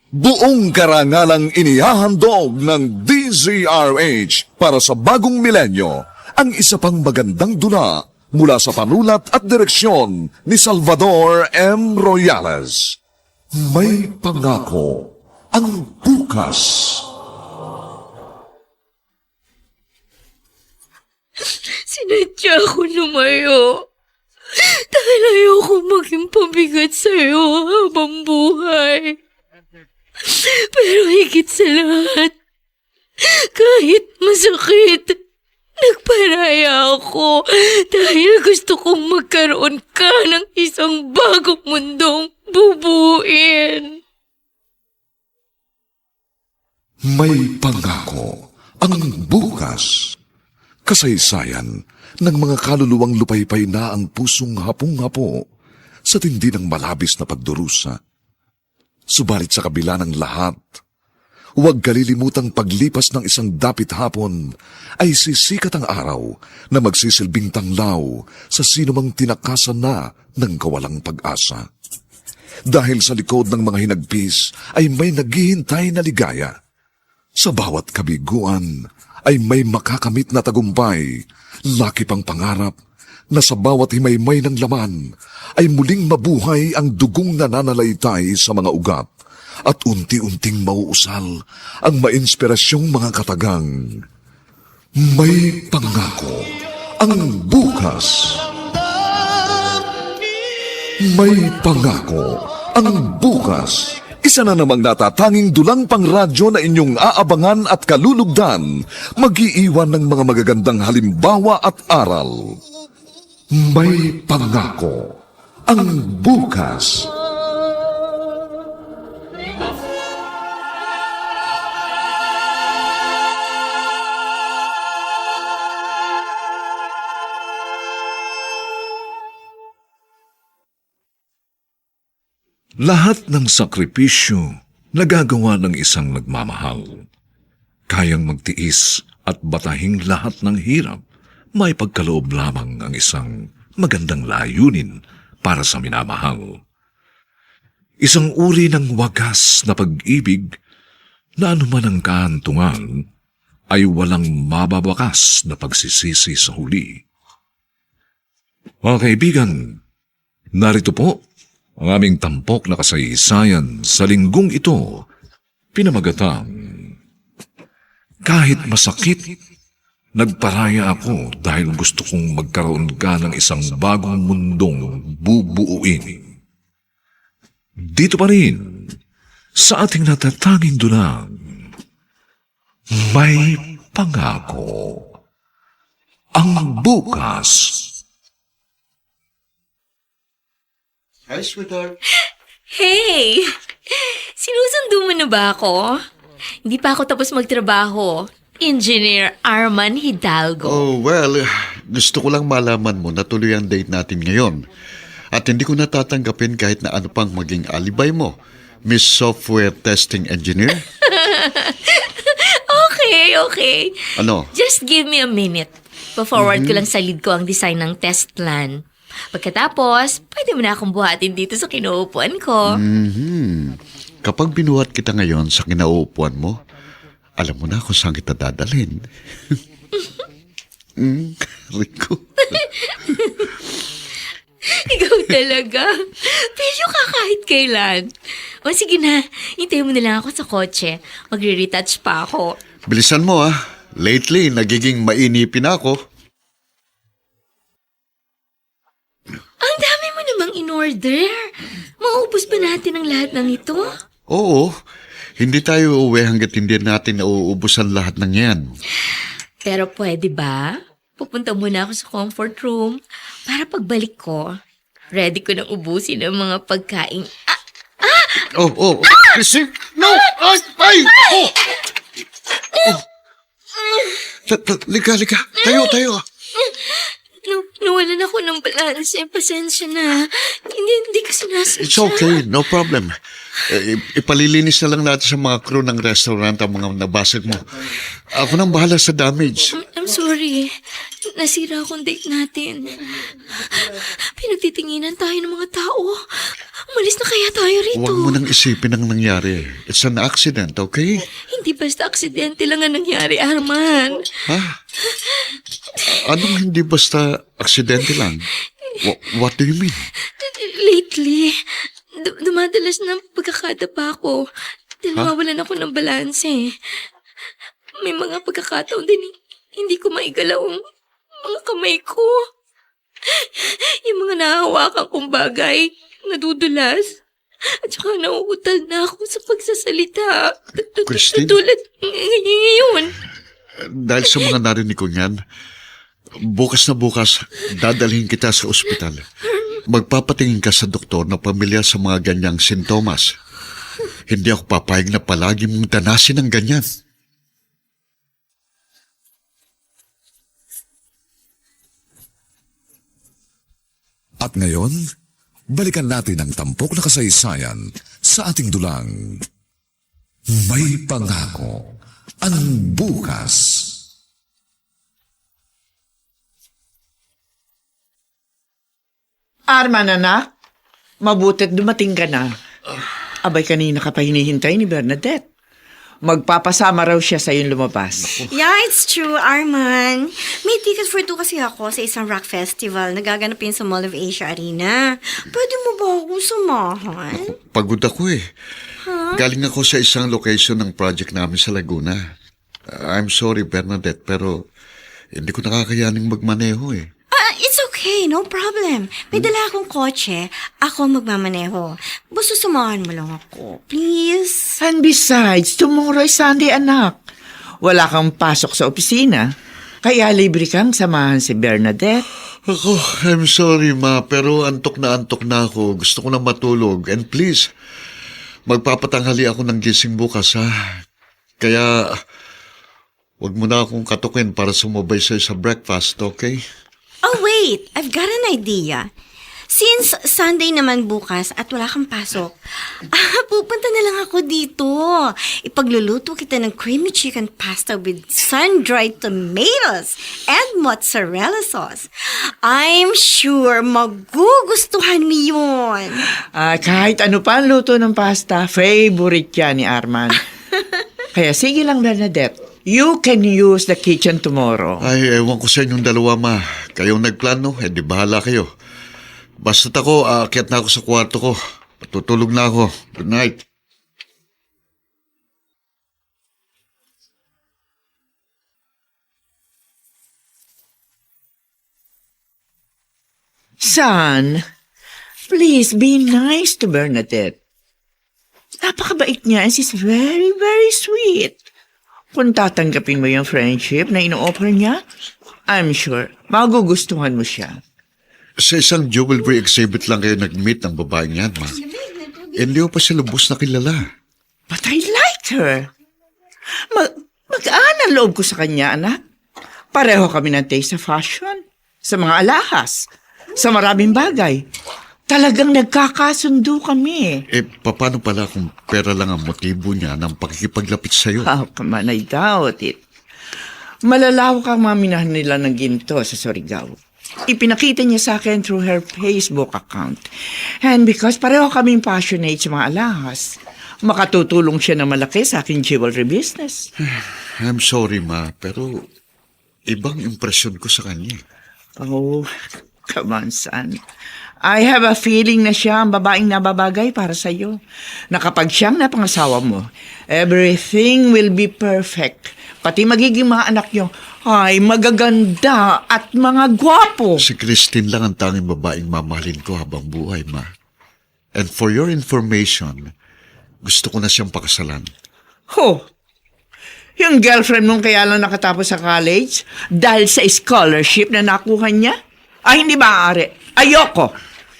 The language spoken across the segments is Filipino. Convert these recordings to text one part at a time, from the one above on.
Buong karangalang inihahandog ng DZRH para sa bagong milenyo ang isa pang magandang dula mula sa panulat at direksyon ni Salvador M. Royales. May pangako ang bukas. Sinadya ko lumayo. Dahil ayoko maging pabigat sa'yo habang buhay. Pero higit sa lahat, kahit masakit, nagparaya ako dahil gusto kong magkaroon ka ng isang bagong mundong bubuin. May pangako ang bukas. Kasaysayan ng mga kaluluwang lupaypay na ang pusong hapong-hapo sa tindi ng malabis na pagdurusa. Subalit sa kabila ng lahat, huwag kalilimutang paglipas ng isang dapit hapon ay sisikat ang araw na magsisilbing tanglaw sa sinumang tinakasan na ng kawalang pag-asa. Dahil sa likod ng mga hinagpis ay may naghihintay na ligaya. Sa bawat kabiguan ay may makakamit na tagumpay, laki pang pangarap na sa bawat himaymay ng laman ay muling mabuhay ang dugong nananalaytay sa mga ugat at unti-unting mauusal ang mainspirasyong mga katagang. May pangako ang bukas. May pangako ang bukas. Isa na namang natatanging dulang pangradyo na inyong aabangan at kalulugdan, mag-iiwan ng mga magagandang halimbawa at aral. May pangako ang bukas. Lahat ng sakripisyo nagagawa ng isang nagmamahal. Kayang magtiis at batahing lahat ng hirap, may pagkaloob lamang ang isang magandang layunin para sa minamahal. Isang uri ng wagas na pag-ibig na anuman ang kahantungan ay walang mababakas na pagsisisi sa huli. Mga kaibigan, narito po ang aming tampok na kasaysayan sa linggong ito, pinamagatang Kahit Masakit, nagparaya ako dahil gusto kong magkaroon ka ng isang bagong mundong bubuuin. Dito pa rin, sa ating natatanging dunang, may pangako ang bukas. Hi, sweetheart. Hey! Sinusundo mo na ba ako? Hindi pa ako tapos magtrabaho. Engineer Arman Hidalgo. Oh, well, gusto ko lang malaman mo na tuloy ang date natin ngayon. At hindi ko natatanggapin kahit na ano pang maging alibay mo, Miss Software Testing Engineer. Okay. Ano? Just give me a minute. Pa-forward ko lang sa lead ko ang design ng test plan. Pagkatapos, pwede mo na akong buhatin dito sa kinaupuan ko. Kapag binuhat kita ngayon sa kinauupuan mo, alam mo na kung saan kita dadalhin. Rico. Ikaw talaga. Pero ka kahit kailan. O sige na, hintayin mo na lang ako sa kotse. Magre-retouch pa ako. Bilisan mo Lately, nagiging mainipin ako. Ang dami mo namang in-order. Maubos ba natin ang lahat ng ito? Oo, hindi tayo uuwi hanggat hindi natin nauubusan lahat ng yan. Pero pwede ba? Pupunta muna ako sa comfort room para pagbalik ko, ready ko nang ubusin ang mga pagkain. Oh, Chrissy? No! Ay! Lika. Tayo. Nawalan ako ng balanse. Pasensya na. Hindi ko sinasadya. It's okay, no problem. Ipalilinis na lang natin sa mga crew ng restaurant ang mga nabasag mo. Ako nang bahala sa damage. I'm sorry. Nasira akong date natin. Pinagtitinginan tayo ng mga tao. Umalis na kaya tayo rito. Huwag mo nang isipin ang nangyari. It's an accident, okay? Hindi basta aksidente lang ang nangyari, Arman. Ha? Anong hindi basta aksidente lang? What do you mean? Lately, dumadalas ng pagkakadapa ko. Dahil nawawalan ako ng balanse. May mga pagkakataon din hindi ko maigalaw ang mga kamay ko. Yung mga nahahawakan kong bagay, nadudulas. At saka nauutal na ako sa pagsasalita. Christine? Tulad ngayon. Dahil sa mga narinig ko niyan, bukas na bukas, dadalhin kita sa ospital. Magpapatingin ka sa doktor na pamilyar sa mga ganyang sintomas. Hindi ako papayag na palagi mong danasin ng ganyan. At ngayon, balikan natin ang tampok na kasaysayan sa ating dulang. May pangako ang bukas. Arman, anak, mabuti't dumating ka na. Abay, kanina ka pa hinihintay ni Bernadette. Magpapasama raw siya sa iyong lumabas. Yeah, it's true, Arman. May ticket for 2 kasi ako sa isang rock festival na gaganapin sa Mall of Asia Arena. Pwede mo ba akong samahan? Pagod ako eh. Galing ako sa isang location ng project namin sa Laguna. I'm sorry, Bernadette, pero hindi ko nakakayaning magmaneho eh. It's okay, no problem. May dala akong kotse. Ako magmamaneho. Basta samahan mo lang ako, please. And besides, tomorrow is Sunday, anak. Wala kang pasok sa opisina. Kaya libre kang samahan si Bernadette. Ako, I'm sorry ma, pero antok na ako. Gusto ko na matulog. And please, magpapatanghali ako ng gising bukas ha. Kaya, wag mo na akong katukin para sumabay sa'yo sa breakfast, okay? Oh, wait. I've got an idea. Since Sunday naman bukas at wala kang pasok, pupunta na lang ako dito. Ipagluluto kita ng creamy chicken pasta with sun-dried tomatoes and mozzarella sauce. I'm sure magugustuhan mo yun. Kahit ano pa ang luto ng pasta, favorite yan ni Arman. Kaya sige lang, Bernadette. You can use the kitchen tomorrow. Ay, ewan ko sa inyong dalawa ma. Kayong nagplano, di bahala kayo. Basta't ako, aakyat na ako sa kwarto ko. Patutulog na ako. Good night. Son, please be nice to Bernadette. Napakabait niya and she's very, very sweet. Kung tatanggapin mo yung friendship na ino-offer niya, I'm sure magugustuhan mo siya. Sa isang jewelry exhibit lang kayo nag-meet ng babaeng yan, ma. Hindi ko pa siya lubos na kilala. But I liked her. Mag-aan ang loob ko sa kanya, anak. Pareho kami ng taste sa fashion, sa mga alahas, sa maraming bagay. Talagang nagkakasundo kami. Paano pala kung pera lang ang motibo niya ng pakikipaglapit sa'yo? How come on, I doubt it. Malalawak ang maminahan nila ng ginto sa Surigao. Ipinakita niya sa akin through her Facebook account. And because pareho kaming passionate sa mga alahas, makatutulong siya na malaki sa aking jewelry business. I'm sorry, ma, pero ibang impresyon ko sa kanya. Oh, come on, son. I have a feeling na siya ang babaeng nababagay para sa iyo. Na kapag siyang napangasawa mo, everything will be perfect. Pati magiging mga anak niyo ay magaganda at mga gwapo. Si Christine lang ang tanging babaeng mamahalin ko habang buhay, ma. And for your information, gusto ko na siyang pakasalan. Yung girlfriend mong kaya lang nakatapos sa college dahil sa scholarship na nakuha niya? Ay, hindi maaari. Ayoko.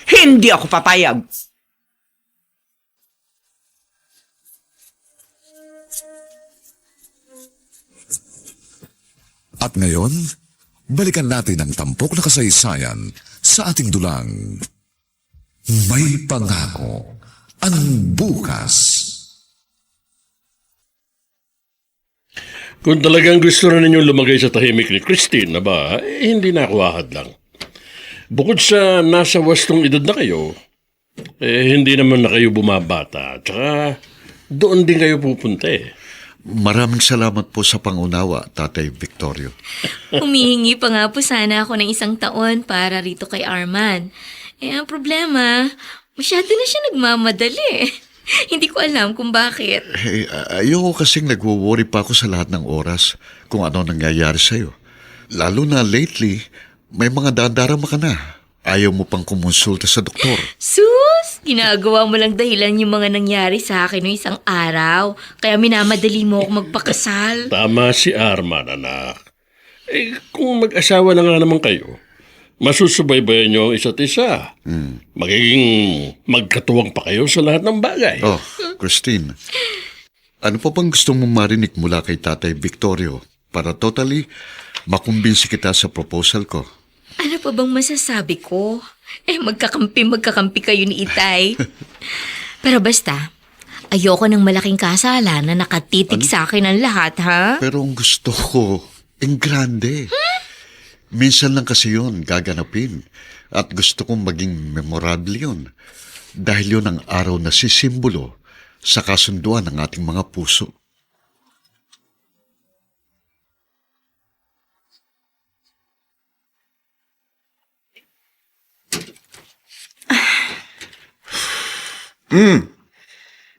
Hindi ako papayag. At ngayon, balikan natin ang tampok na kasaysayan sa ating dulang. May pangako ang bukas. Kung talagang gusto na ninyong lumagay sa tahimik ni Christine, hindi na ako ahad lang. Bukod sa nasa wastong edad na kayo, Hindi naman na kayo bumabata. Tsaka, doon din kayo pupunta eh. Maraming salamat po sa pangunawa, Tatay Victorio. Humihingi pa nga po sana ako ng 1 taon para rito kay Arman. Ang problema, masyado na siya nagmamadali. Hindi ko alam kung bakit. Ayoko kasing nagwo-worry pa ako sa lahat ng oras kung ano nangyayari sa'yo. Lalo na lately, may mga dadarama ka na. Ayaw mo pang kumonsulta sa doktor. Sus! Ginagawa mo lang dahilan yung mga nangyari sa akin noong 1 araw. Kaya minamadali mo ako magpakasal. Tama si Arman, anak. Kung mag-asawa na nga naman kayo, masusubaybayan niyo ang isa't isa. Magiging magkatuwang pa kayo sa lahat ng bagay. Oh, Christine, ano pa bang gusto mong marinig mula kay Tatay Victorio para totally makumbinsi kita sa proposal ko? Ano pa bang masasabi ko? Magkakampi kayo ni Itay. Pero basta, ayoko ng malaking kasala na nakatitig sa akin ang lahat, ha? Pero ang gusto ko, en grande. Minsan lang kasi yun gaganapin. At gusto kong maging memorable yun. Dahil yun ang araw na sisimbolo sa kasunduan ng ating mga puso.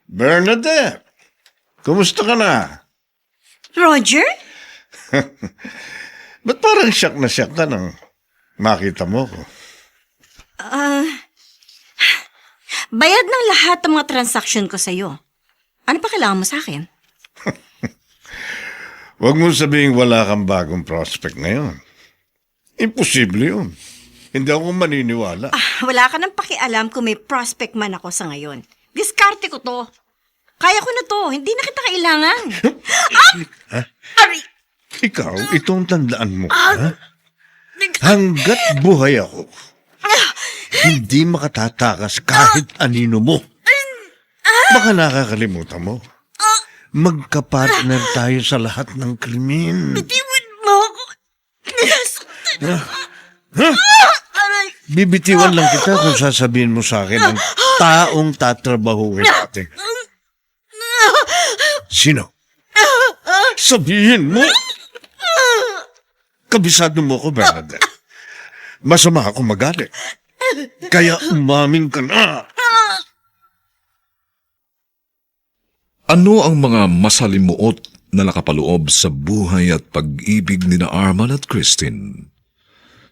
Bernadette, kumusta ka na? Roger? Ba't parang siyak na siyak ka nang makita mo ko? Bayad ng lahat ng mga transaction ko sa'yo. Ano pa kailangan mo sa akin? Huwag mo sabihing wala kang bagong prospect ngayon. Imposible yun. Hindi ako maniniwala. Wala ka nang pakialam kung may prospect man ako sa ngayon. Diskarte ko to. Kaya ko na to. Hindi na kita kailangan. Aray! Ikaw, itong tandaan mo, ha? Hanggat buhay ako, hindi makatatakas kahit anino mo. Baka nakakalimutan mo. Magkapartner tayo sa lahat ng krimen. Bitiwan mo ako. Aray! Bibitiwan lang kita kung sasabihin mo sa akin ang taong tatrabahuin natin. Sino? Sabihin mo! Kabisado mo ko, Bernadette. Masama ako magalit. Kaya umaming ka na. Ano ang mga masalimuot na nakapaloob sa buhay at pag-ibig ni na Arman at Christine?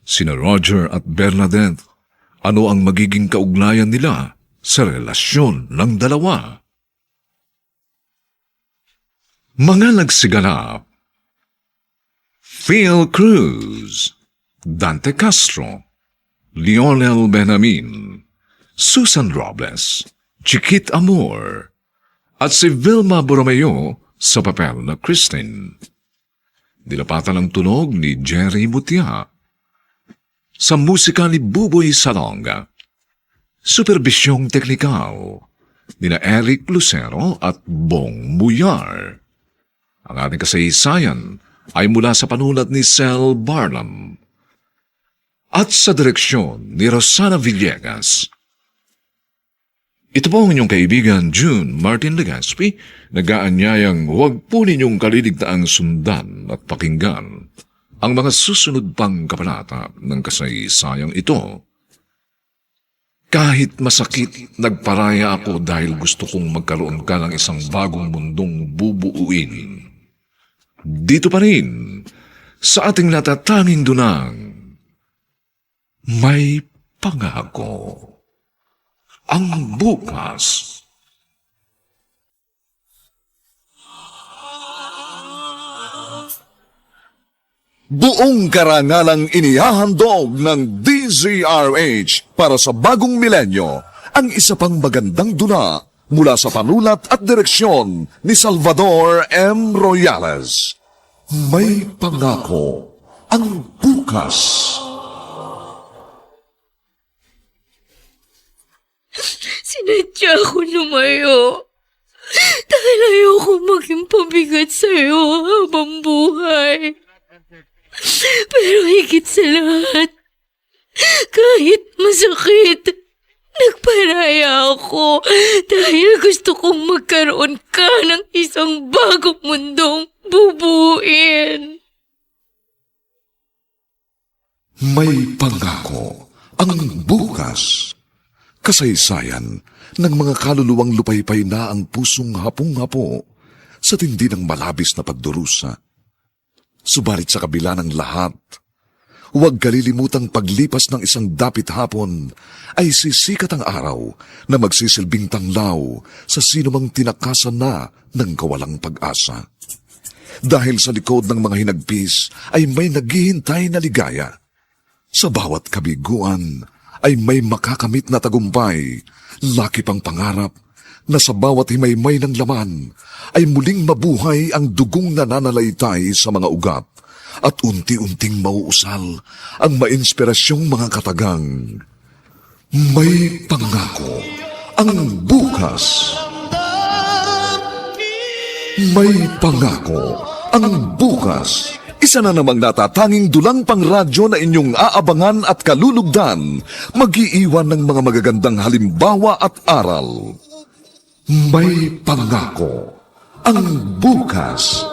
Sina Roger at Bernadette, ano ang magiging kaugnayan nila sa relasyon ng dalawa? Mga nagsiganap: Phil Cruz, Dante Castro, Lionel Benjamin, Susan Robles, Chiquit Amor, at si Vilma Borromeo sa papel na Christine. Dilapatan ang tunog ni Jerry Mutia. Sa musika ni Buboy Salonga. Superbisyong teknikal ni na Eric Lucero at Bong Muyar. Ang ating kasaysayan ay mula sa panulat ni Sel Barlam at sa direksyon ni Rosana Villegas. Ito po ang inyong kaibigan June Martin Legaspi, nag-aanyayang huwag po ninyong kaliligtaang sundan at pakinggan ang mga susunod pang kabanata ng kasaysayang ito. Kahit masakit, nagparaya ako dahil gusto kong magkaroon ka ng isang bagong mundong bubuuin. Dito pa rin, sa ating natatanging dunang, may pangako. Ang bukas. Buong karangalang inihahandog ng DZRH para sa bagong milenyo ang isa pang magandang dula mula sa panulat at direksyon ni Salvador M. Royales. May pangako ang bukas. Sinadya ko lumayo. Dahil ayoko maging pabigat sa'yo habang buhay. Pero higit sa lahat, kahit masakit, Nagparaya ako dahil gusto kong magkaroon ka ng isang bagong mundong bubuin. May pangako ang bukas. Kasaysayan ng mga kaluluwang lupaypay na ang pusong hapong-hapo sa tindi ng malabis na pagdurusa. Subalit sa kabila ng lahat, huwag kalilimutang paglipas ng isang dapit hapon ay sisikat ang araw na magsisilbing tanglaw sa sinumang tinakasan na ng kawalang pag-asa. Dahil sa likod ng mga hinagpis ay may naghihintay na ligaya. Sa bawat kabiguan ay may makakamit na tagumpay, laki pang pangarap na sa bawat himaymay ng laman ay muling mabuhay ang dugong nananalaytay sa mga ugat at unti-unting mauusal ang mainspirasyong mga katagang. May pangako ang bukas. May pangako ang bukas. Isa na namang natatanging dulang pang radyo na inyong aabangan at kalulugdan, mag-iiwan ng mga magagandang halimbawa at aral. May pangako ang bukas.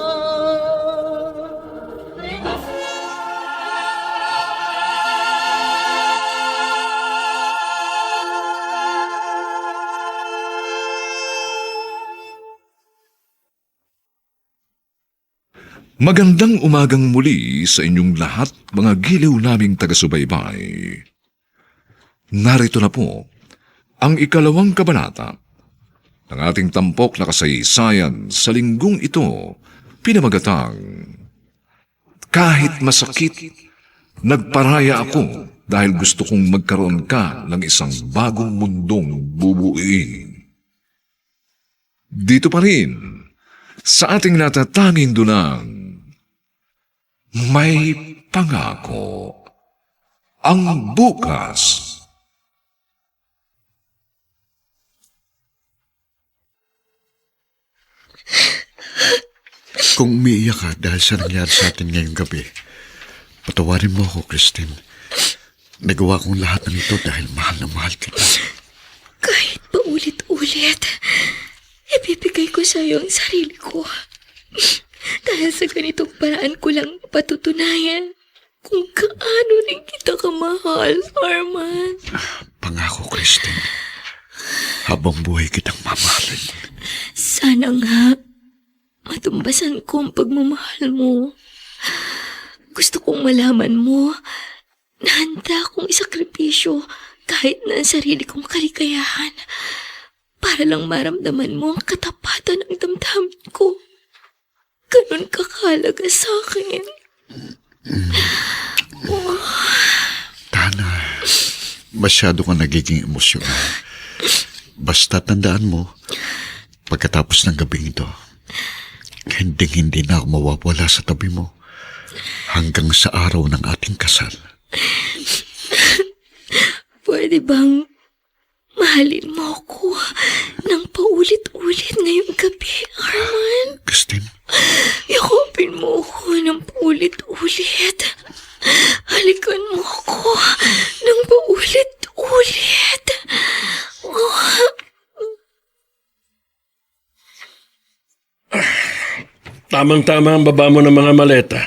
Magandang umagang muli sa inyong lahat, mga giliw naming taga-subaybay. Narito na po ang ikalawang kabanata ng ating tampok na kasaysayan sa linggong ito, pinamagatang Kahit Masakit, Nagparaya Ako dahil gusto kong magkaroon ka ng isang bagong mundong bubuuin. Dito pa rin sa ating natatanging dunang May Pangako ang bukas. Kung umiiyak ka dahil sa nangyari sa atin ngayong gabi, patawarin mo ako, Christine. Nagawa kong lahat ng ito dahil mahal na mahal kita. Kahit paulit-ulit, ibibigay ko sa iyo ang sarili ko. Dahil sa ganitong paraan ko lang patutunayan kung kaano rin kita kamahal, Arman. Pangako, Christine. Habang buhay kitang mamahalin. Sana nga matumbasan ko ang pagmamahal mo. Gusto kong malaman mo na handa akong isakripisyo kahit na ang sarili kong kaligayahan para lang maramdaman mo ang katapatan ng damdamin ko. Ganun kakalaga sa akin. Tana, masyado ka nagiging emosyonal. Basta tandaan mo, pagkatapos ng gabing ito, hindi na ako mawawala sa tabi mo hanggang sa araw ng ating kasal. Pwede bang mahalin mo ako ng paulit-ulit ngayong gabi, Arman? Christine? Yakupin mo ako ng paulit-ulit. Halikan mo ako ng paulit-ulit. Tamang-tama ang baba mo ng mga maleta.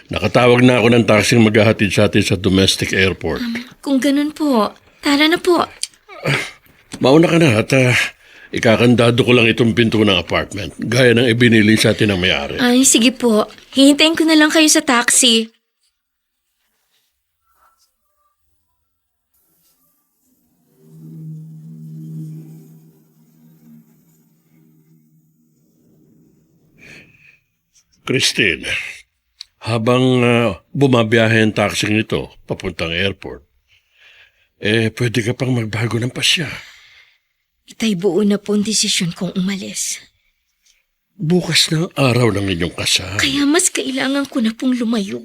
Nakatawag na ako ng taxing maghahatid sa atin sa domestic airport. Kung ganun po, tara na po. Mauna ka na at ikakandado ko lang itong pinto ng apartment gaya ng ibinili sa atin ng may-ari. Ay, sige po. Hihintayin ko na lang kayo sa taxi. Christine, habang bumabiyahe ang taxing ito papuntang airport, pwede ka pang magbago ng pasya. Itay buo na po ang desisyon kong umalis. Bukas na ang araw ng inyong kasal. Kaya mas kailangan ko na pong lumayo.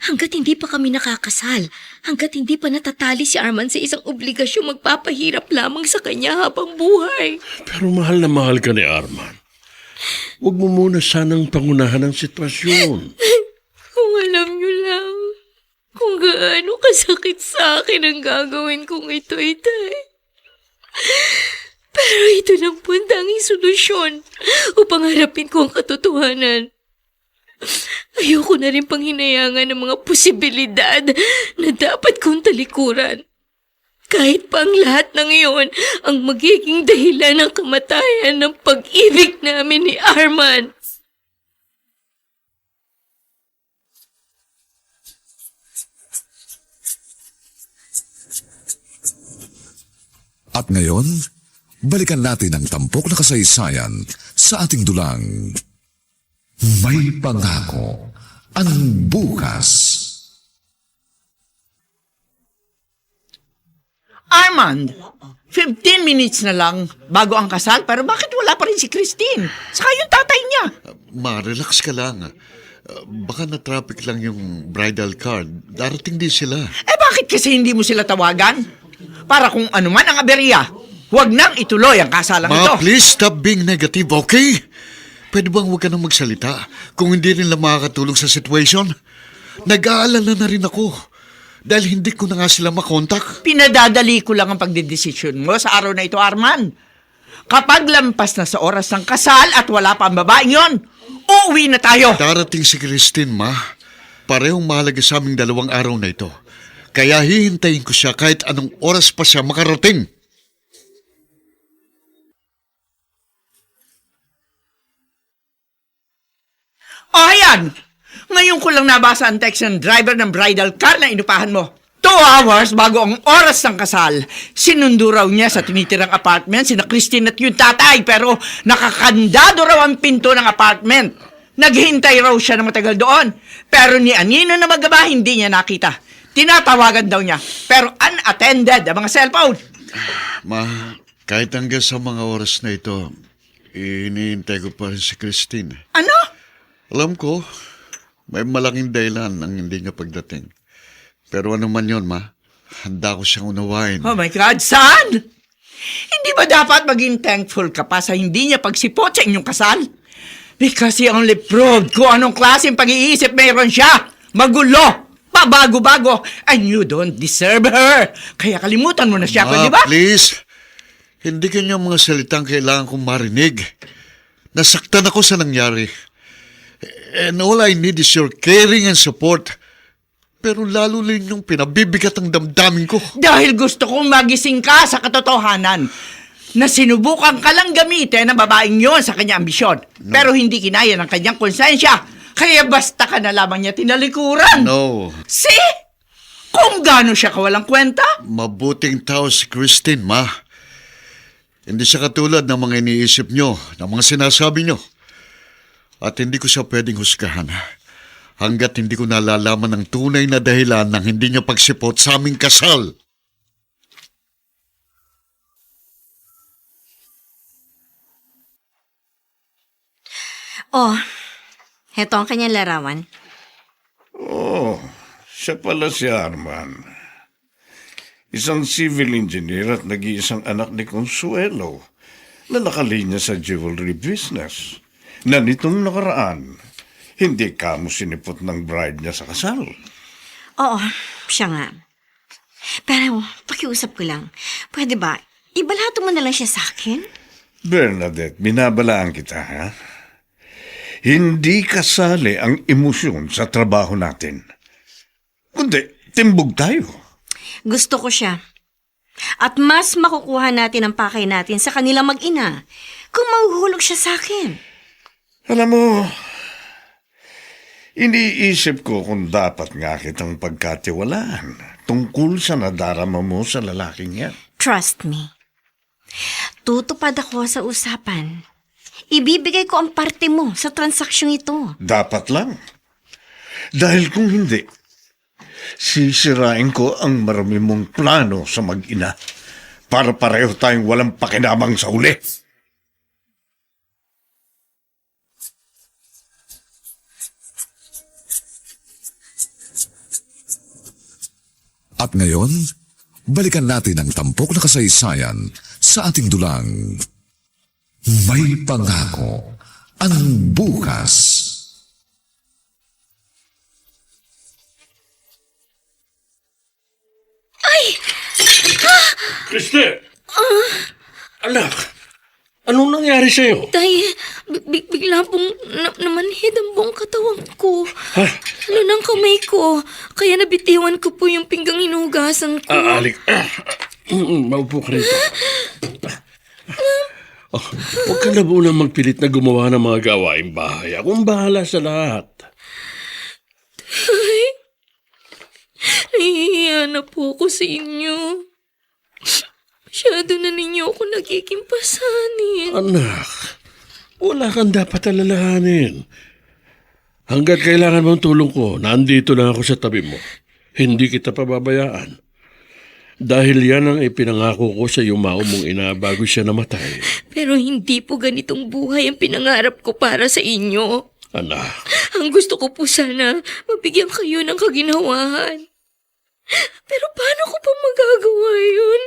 Hanggat hindi pa kami nakakasal, hanggat hindi pa natatali si Arman sa isang obligasyong magpapahirap lamang sa kanya habang buhay. Pero mahal na mahal ka ni Arman. Huwag mo muna sanang pangunahan ang sitwasyon. Kung alam niyo lang, kung gaano kasakit sa akin ang gagawin kong ito, Itay. Pero ito lang po ang tanging solusyon upang harapin ko ang katotohanan. Ayoko na rin pang hinayangan ng mga posibilidad na dapat kong talikuran. Kahit pa ang lahat ng iyon ang magiging dahilan ng kamatayan ng pag-ibig namin ni Arman. At ngayon, balikan natin ang tampok na kasaysayan sa ating dulang. May pangako ang bukas. Armand, 15 minutes na lang bago ang kasal, pero bakit wala pa rin si Christine? Saka yung tatay niya. Relax ka lang. Baka na-traffic lang yung bridal card. Darating din sila. Bakit kasi hindi mo sila tawagan? Para kung ano man ang aberya, huwag nang ituloy ang kasalang ito. Please stop being negative, okay? Pwede bang huwag ka nang magsalita kung hindi rin lang makakatulong sa situation? Nag-aalala na rin ako dahil hindi ko na nga sila makontak. Pinadadali ko lang ang pagdedesisyon mo sa araw na ito, Arman. Kapag lampas na sa oras ng kasal at wala pa ang babaeng yon, uuwi na tayo. Darating si Christine, ma. Parehong mahalaga sa aming 2 araw na ito. Kaya hihintayin ko siya kahit anong oras pa siya makarating. Ayan! Ngayon ko lang nabasa ang text ng driver ng bridal car na inupahan mo. 2 hours bago ang oras ng kasal, sinundo raw niya sa tinitirang apartment sina Christine at yung tatay, pero nakakandado raw ang pinto ng apartment. Naghintay raw siya ng matagal doon, pero ni Anino na magaba hindi niya nakita. Tinatawagan daw niya, pero unattended ang mga cellphone. Ma, kahit hanggang sa mga oras na ito, iniintay ko pa rin si Christine. Ano? Alam ko, may malaking dahilan ang hindi niya pagdating. Pero ano man yun, ma, handa ko siyang unawain. Oh my God, son! Hindi ba dapat maging thankful ka pa sa hindi niya pagsipot sa inyong kasal? Because he only proved kung anong klaseng pag-iisip mayroon siya. Magulo! Pabago-bago! And you don't deserve her! Kaya kalimutan mo na siya, di ba? Please! Hindi kanyang mga salitang kailangan kong marinig. Nasaktan ako sa nangyari. And all I need is your caring and support. Pero lalo rin yung pinabibigat ang damdamin ko. Dahil gusto kong magising ka sa katotohanan na sinubukan ka lang gamitin ng babaeng yon sa kanyang ambisyon. No. Pero hindi kinaya ng kanyang konsensya. Kaya basta ka na lamang niya tinalikuran. No. See? Kung gaano siya kawalang kwenta. Mabuting tao si Christine, ma. Hindi siya katulad ng mga iniisip nyo, ng mga sinasabi nyo. At hindi ko siya pwedeng husgahan hanggat hindi ko nalalaman ang tunay na dahilan ng hindi niya pagsipot sa aming kasal. Oh, heto ang kanyang larawan. Oh, siya pala si Arman. Isang civil engineer at nag-iisang anak ni Consuelo na nakalinya sa jewelry business. Na nitong nakaraan, hindi ka mo sinipot ng bride niya sa kasal. Oo, siya nga. Pero, pakiusap ko lang. Pwede ba, ibalato mo na lang siya sa akin? Bernadette, binabalaan kita, ha? Hindi kasali ang emosyon sa trabaho natin. Kundi, timbog tayo. Gusto ko siya. At mas makukuha natin ang pakay natin sa kanilang mag-ina kung mahuhulog siya sa akin. Alam mo, iniisip ko kung dapat nga kitang pagkatiwalaan tungkol sa nadarama mo sa lalaking yan. Trust me. Tutupad ako sa usapan. Ibibigay ko ang parte mo sa transaksyong ito. Dapat lang. Dahil kung hindi, sisirain ko ang marami mong plano sa mag-ina para pareho tayong walang pakinabang sa uli. At ngayon, balikan natin ang tampok na kasaysayan sa ating dulang. May pangako ang bukas. Kriste! Anak, anong nangyari sa'yo? Tay, bigla pong namanhid ang buong katawan ko. Ha? Lalo ng kamay ko. Kaya nabitiwan ko po yung pinggang hinugasan ko. Alik. Maupo ka rito. Oh, huwag ka na muna magpilit na gumawa ng mga gawaing bahay. Akong bahala sa lahat. Nahihiya na po ako sa inyo. Masyado na ninyo ako nagiging pasanin. Anak, wala kang dapat alalahanin. Hanggat kailangan mong tulong ko, nandito lang ako sa tabi mo. Hindi kita pababayaan. Dahil yan ang ipinangako ko sa yumao mong ina bago siya namatay. Pero hindi po ganitong buhay ang pinangarap ko para sa inyo. Anak, Ang gusto ko po sana, mabigyan kayo ng kaginawahan. Pero paano ko pa magagawa yun?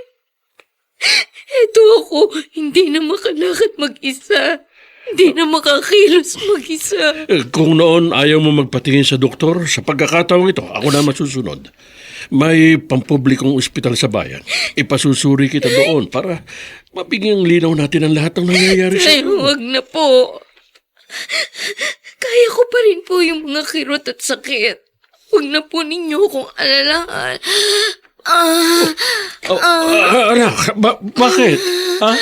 Eto ako, hindi na makalakad mag-isa. Hindi na makakilos mag-isa. kung noon ayaw mo magpatingin sa doktor, sa pagkakataong ito, ako na masusunod. May pampublikong ospital sa bayan. Ipasusuri kita doon para mabigyang linaw natin ang lahat ng nangyayari sa Ay, iyo. huwag na po. Kaya ko pa rin po yung mga kirot at sakit. Huwag na po ninyo akong alalahan. Anak, bakit? Ha?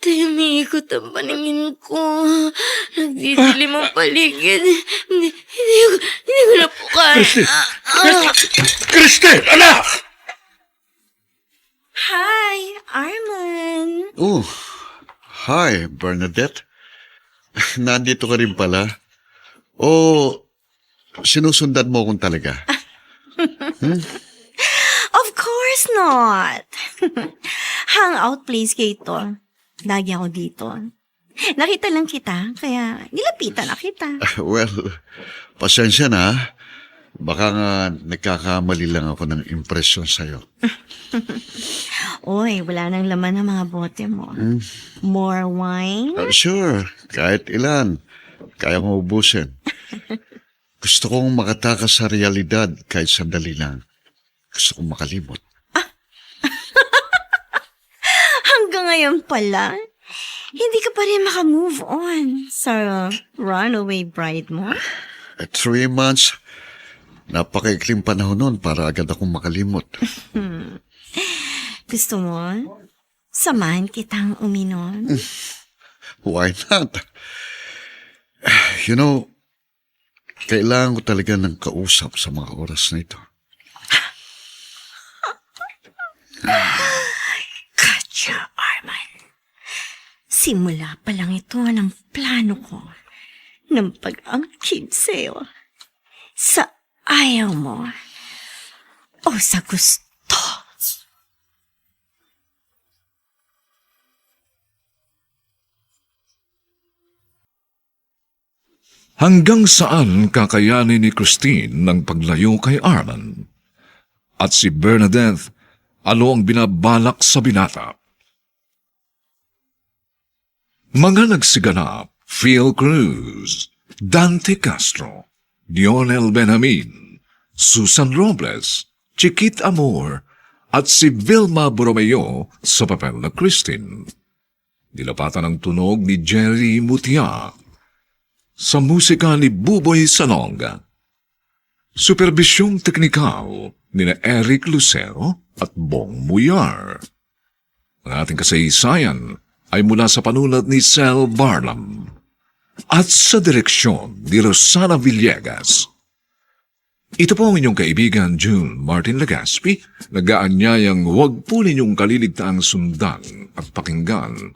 Tumikot ang paningin ko. Nagdidilim ang paligid. Hindi ko na po kaya. Kristen, anak! Hi, Arman. Oh, hi, Bernadette. Nandito ka rin pala. O, sinusundan mo akong talaga. Of course not. Hangout place kayo. Lagi ako dito. Nakita lang kita, kaya nilapitan na kita. Well, pasensya na. Baka nga nagkakamali lang ako ng impresyon sa'yo. Uy, wala nang laman ng mga bote mo. More wine? Sure, kahit ilan. Kaya mo ubusin. Gusto kong makatakas sa realidad kahit sandali lang. Gusto kong makalimot. Hanggang ngayon pala, hindi ka pa rin makamove on sa runaway bride mo? 3 months, napakaikling panahon nun para agad akong makalimot. Gusto mo? Samahan kitang uminom? Why not? You know, kailangan ko talaga ng kausap sa mga oras na ito. Katya, Arman. Simula pa lang ito ng plano ko ng pag-angkin sa'yo. Sa ayaw mo o sa gusto. Hanggang saan kakayanin ni Christine ng paglayo kay Arman? At si Bernadette, ano ang binabalak sa binata? Mga nagsiganap, Phil Cruz, Dante Castro, Dionel Benjamin, Susan Robles, Chiquit Amor, at si Vilma Borromeo sa papel na Christine. Dilapatan ang tunog ni Jerry Mutia. Sa musika ni Buboy Salonga. Superbisyong teknikal ni na Eric Lucero at Bong Muyar. Ang ating kasaysayan ay mula sa panulat ni Sel Barlam at sa direksyon ni Rosana Villegas. Ito po ang inyong kaibigan June Martin Legaspi, nag-aanyayang huwag po ninyong kaliligtaang sundan at pakinggan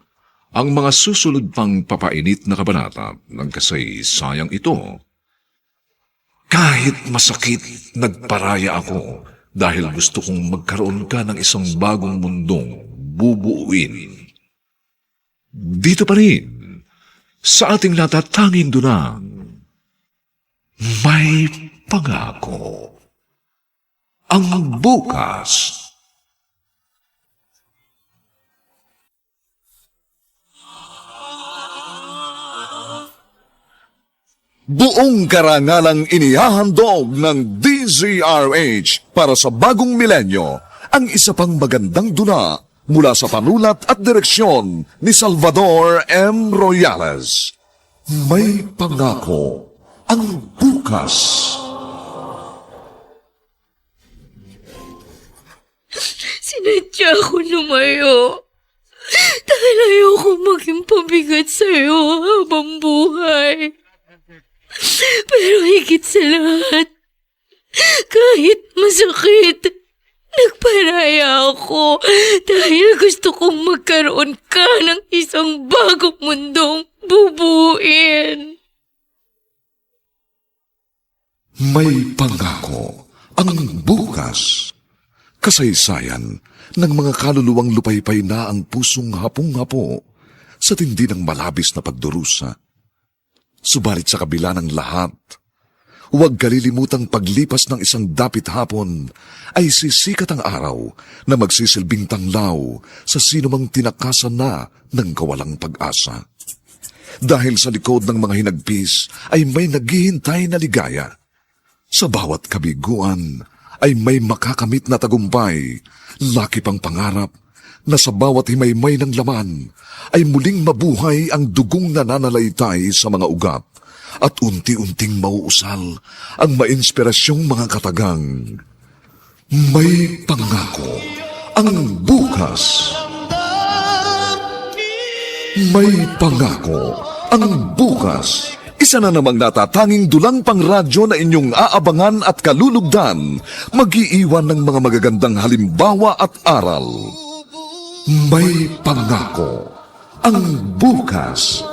ang mga susunod pang papainit na kabanata ng kasaysayang ito. Kahit masakit, nagparaya ako dahil gusto kong magkaroon ka ng isang bagong mundong bubuuin. Dito pa rin, sa ating natatanging dunang, may pangako. Ang bukas. Buong karangalang inihahandog ng DZRH para sa bagong milenyo ang isa pang magandang dula Mula sa panulat at direksyon ni Salvador M. Royales. May pangako ang bukas. Sinadya ko lumayo. Dahil ayoko maging pabigat sa'yo habang buhay. Pero higit sa lahat, kahit masakit, nagparaya ako dahil gusto kong magkaroon ka ng isang bagong mundong bubuin. May pangako ang bukas. Kasaysayan ng mga kaluluwang lupaypay na ang pusong hapong-hapo sa tindi ng malabis na pagdurusa. Subalit sa kabila ng lahat, huwag kalilimutang paglipas ng isang dapit hapon ay sisikat ang araw na magsisilbing tanglaw sa sinumang tinakasan na ng kawalang pag-asa. Dahil sa likod ng mga hinagpis ay may naghihintay na ligaya. Sa bawat kabiguan ay may makakamit na tagumpay, laki pang pangarap na sa bawat himaymay ng laman ay muling mabuhay ang dugong nananalaytay sa mga ugat at unti-unting mauusal ang mainspirasyong mga katagang. May pangako ang bukas. May pangako ang bukas. Isa na namang natatanging dulang pang radyo na inyong aabangan at kalulugdan, mag-iiwan ng mga magagandang halimbawa at aral. May pangako ang bukas.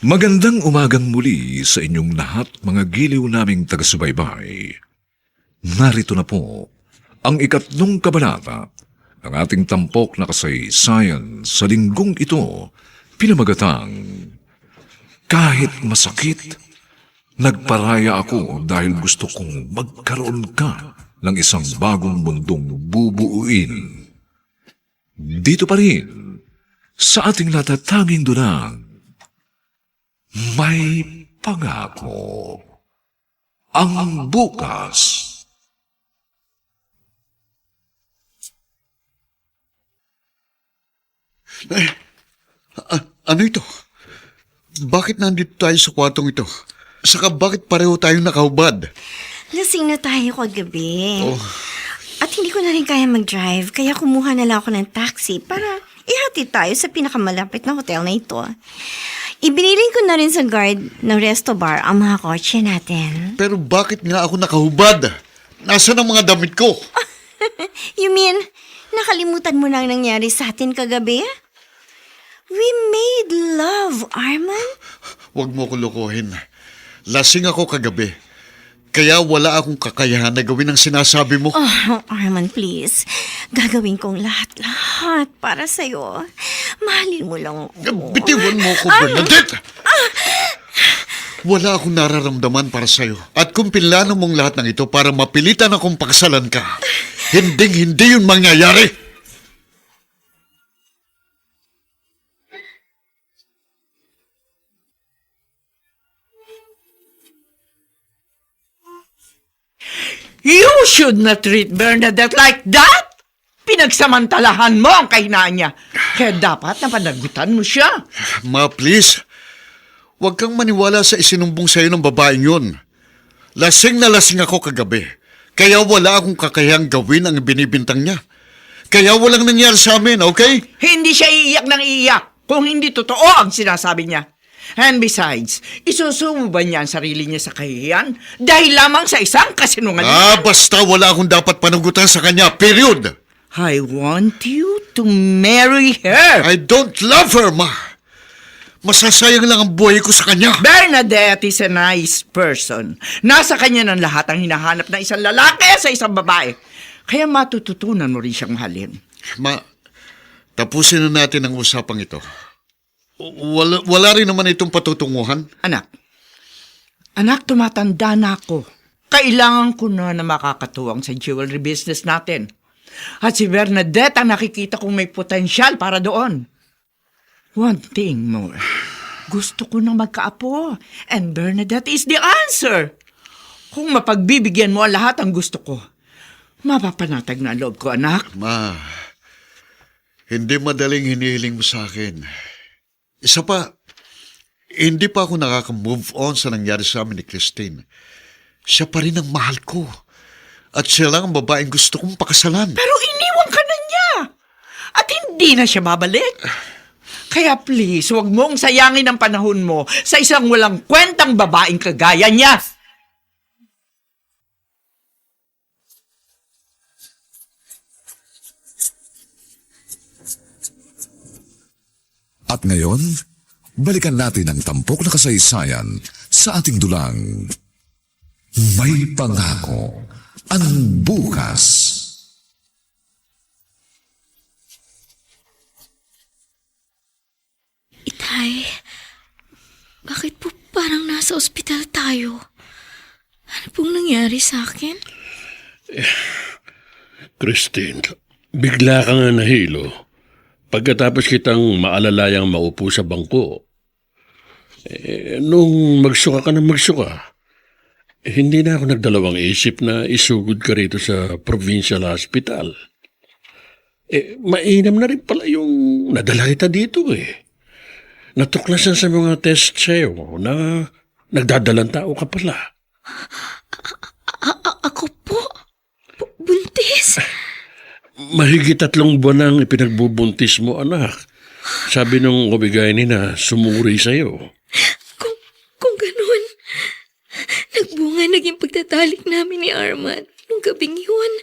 Magandang umagang muli sa inyong lahat, mga giliw naming taga-subaybay. Narito na po ang 3 kabanata ng ating tampok na kasaysayan sa linggong ito, pinamagatang Kahit Masakit, Nagparaya Ako Dahil Gusto Kong Magkaroon Ka ng Isang Bagong Mundong Bubuuin. Dito pa rin sa ating natatanging dunang May Pangako ang bukas. Ano ito? Bakit nandito tayo sa kwartong ito? Saka bakit pareho tayong nakahubad? Lasing na tayo kagabi. At hindi ko na rin kaya mag-drive, kaya kumuha na lang ako ng taxi para ihatid tayo sa pinakamalapit na hotel na ito. Ibiniling ko na rin sa guard ng resto bar ang mga kotse natin. Pero bakit nga ako nakahubad? Nasaan ang mga damit ko? You mean, nakalimutan mo na ang nangyari sa atin kagabi? We made love, Arman. Huwag mo ko lokohin. Lasing ako kagabi. Kaya wala akong kakayahan na gawin ang sinasabi mo. Oh, Arman, please. Gagawin kong lahat para sa'yo. Mahalin mo lang ako. Bitiwan mo ko, Bernadette! Wala akong nararamdaman para sa'yo. At kung pinlano mong lahat ng ito para mapilitan akong pakasalan ka, hindi yun mangyayari. You should not treat Bernadette like that! Pinagsamantalahan mo ang kahinaan niya. Kaya dapat napanagutan mo siya. Ma, please. Huwag kang maniwala sa isinumbong sa'yo ng babaeng yun. Lasing na lasing ako kagabi. Kaya wala akong kakayang gawin ang binibintang niya. Kaya walang nangyari sa amin, okay? Hindi siya iiyak ng iiyak kung hindi totoo ang sinasabi niya. And besides, isusumo ba niya ang sarili niya sa kahihiyan dahil lamang sa isang kasinungalingan? Basta wala akong dapat panagutan sa kanya, period. I want you to marry her. I don't love her, Ma. Masasayang lang ang buhay ko sa kanya. Bernadette is a nice person. Nasa kanya ng lahat ang hinahanap ng isang lalaki sa isang babae. Kaya matututunan mo rin siyang mahalin. Ma, tapusin na natin ang usapang ito. Wala rin naman itong patutunguhan. Anak, tumatanda na ako. Kailangan ko na makakatuwang sa jewelry business natin. At si Bernadette ang nakikita kong may potensyal para doon. One thing more. Gusto ko nang magkaapo. And Bernadette is the answer. Kung mapagbibigyan mo ang lahat ang gusto ko, mapapanatag na ang loob ko, anak. Ma, hindi madaling hinihiling mo sa akin. Isa pa, hindi pa ako nakaka-move on sa nangyari sa amin ni Christine. Siya pa rin ang mahal ko. At siya lang ang babaeng gusto kong pakasalan. Pero iniwan ka na niya. At hindi na siya babalik. Kaya please, huwag mong sayangin ang panahon mo sa isang walang kwentang babaeng kagaya niya. At ngayon, balikan natin ang tampok na kasaysayan sa ating dulang. May pangako ang bukas. Itay, bakit po parang nasa ospital tayo? Ano pong nangyari sa akin? Christine, bigla ka nga nahilo. Pagkatapos kitang maalalayang maupo sa bangko, nung magsuka ka ng magsuka, hindi na ako nagdalawang isip na isugod ka rito sa provincial hospital. Mainam na rin pala yung nadala kita dito Natuklasan sa mga test sa'yo na nagdadalang tao ka pala. Ako po? Buntis? Mahigit 3 buwan nang ipinagbubuntis mo, anak. Sabi nung kabigay na sumuri sa'yo. Kung ganun, nagbunga naging pagtatalik namin ni Arman. Nung gabing yun,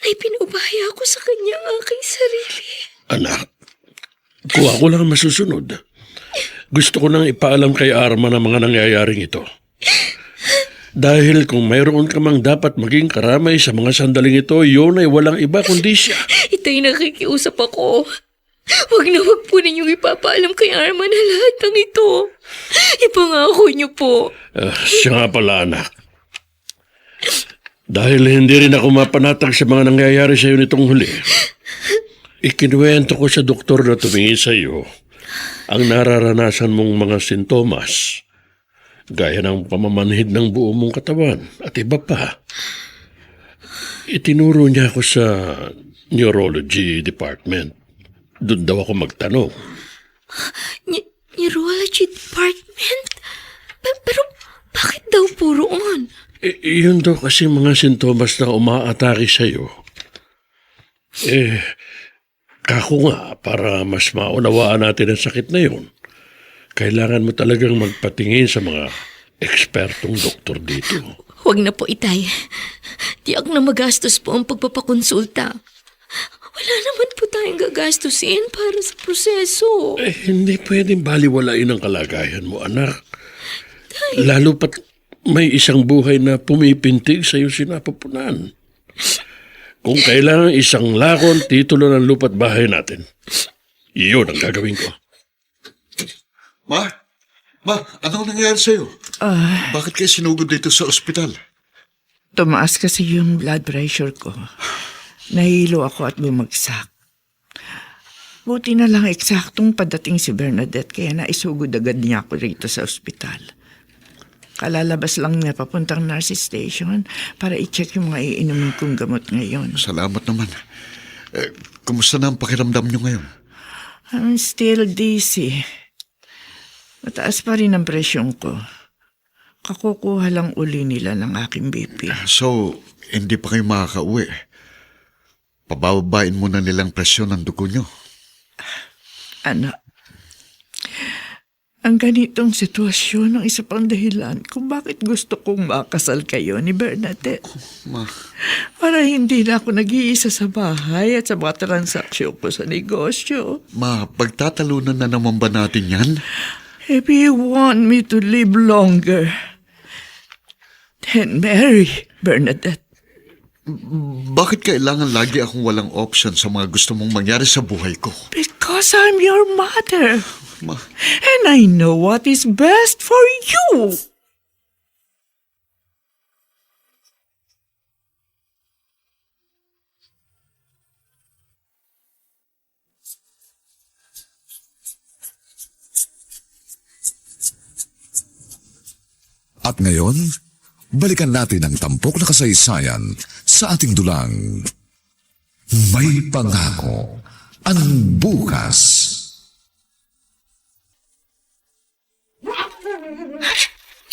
ay pinubaya ko sa kanya ang aking sarili. Anak, kung ako lang ang masusunod, gusto ko nang ipaalam kay Arman ang mga nangyayaring ito. Dahil kung mayroon ka mang dapat maging karamay sa mga sandaling ito, yun ay walang iba kundi siya. Ito'y nakikiusap ako. Huwag na huwag po ninyong ipapaalam kay Arman na lahat ng ito. Ipangako niyo po. Siya nga pala, anak. Dahil hindi rin ako mapanatag sa mga nangyayari sa iyo nitong huli, ikinuwento ko sa doktor na tumingin sa iyo ang nararanasan mong mga sintomas, gaya ng pamamanhid ng buo mong katawan at iba pa. Itinuro niya ako sa neurology department. Doon daw ako magtanong. Neurology department? Pero bakit daw po roon? Yun daw kasi mga sintomas na umaatake sa'yo. Kako nga, para mas maunawaan natin ang sakit na yun, kailangan mo talagang magpatingin sa mga ekspertong doktor dito. Huwag na po, Itay. Tiyak na magastos po ang pagpapakonsulta. Wala naman po tayong gagastusin para sa proseso. Hindi pwedeng baliwalain ang kalagayan mo, anak. Lalo pat may isang buhay na pumipintig sa iyo sinapupunan. Kung kailangan isang lakon, titulo ng lupa't bahay natin, iyon ang gagawin ko. Ma, anong nangyari sa'yo? Bakit kayo sinugod dito sa ospital? Tumaas kasi yung blood pressure ko. Nahilo ako at bumagsak. Buti na lang eksaktong padating si Bernadette kaya naisugod agad niya ako rito sa ospital. Kalalabas lang niya papuntang nurse station para i-check yung mga iinumin kong gamot ngayon. Salamat naman. Kumusta na ang pakiramdam niyo ngayon? I'm still dizzy. Mataas pa rin ang presyon ko. Kakukuha lang uli nila ng aking BP. So, hindi pa kayo makakauwi. Pabababain muna nilang presyon ng dugo niyo. Anak, ang ganitong sitwasyon ang isa pang dahilan kung bakit gusto kong makasal kayo ni Bernadette. Ma, Para hindi na ako nag-iisa sa bahay at sa mga transaksyon ko sa negosyo. pagtatalunan na naman ba natin yan? If you want me to live longer, then marry Bernadette. Bakit kailangan lagi akong walang option sa mga gusto mong mangyari sa buhay ko? Because I'm your mother. Ma, And I know what is best for you. At ngayon, balikan natin ang tampok na kasaysayan sa ating dulang. May pangako ang bukas.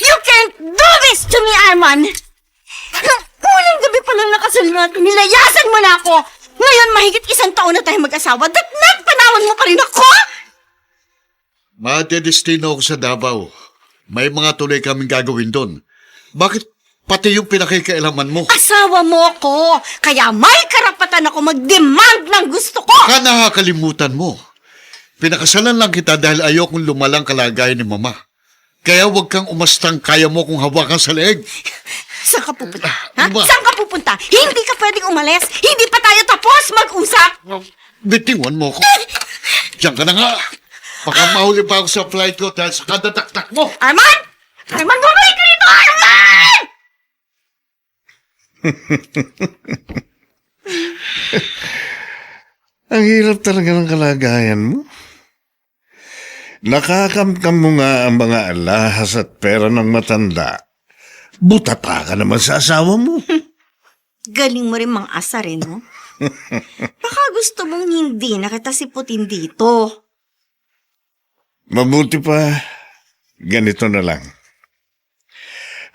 You can't do this to me, Arman! Nung unang gabi pa lang nakasal natin, nilayasan mo na ako! Ngayon, mahigit 1 taon na tayo mag-asawa, panawan mo pa rin ako! Madedestino ako sa Davao. May mga tuloy kaming gagawin doon. Bakit pati yung pinakikailaman mo? Asawa mo ako! Kaya may karapatan ako mag-demand ng gusto ko! Baka nakakalimutan mo. Pinakasalan lang kita dahil ayokong lumalang kalagayan ni Mama. Kaya huwag kang umastang kaya mo kung hawakan sa leeg. Saan ka pupunta? Ha? Ano ba? Saan ka pupunta? Hindi ka pwedeng umalis! Hindi pa tayo tapos mag-usap! Bitingan mo ko. Diyan ka na nga. Baka mahuli pa ako sa flight ko dahil sa kadataktak mo. Arman! Arman, bumalik ka rito! Arman! Ang hirap talaga ng kalagayan mo. Nakakamkam mo nga ang mga alahas at pera ng matanda. Butata ka naman sa asawa mo. Galing mo rin mang asarin mo. Baka gusto mong hindi na kita siputin dito. Mabuti pa, ganito na lang.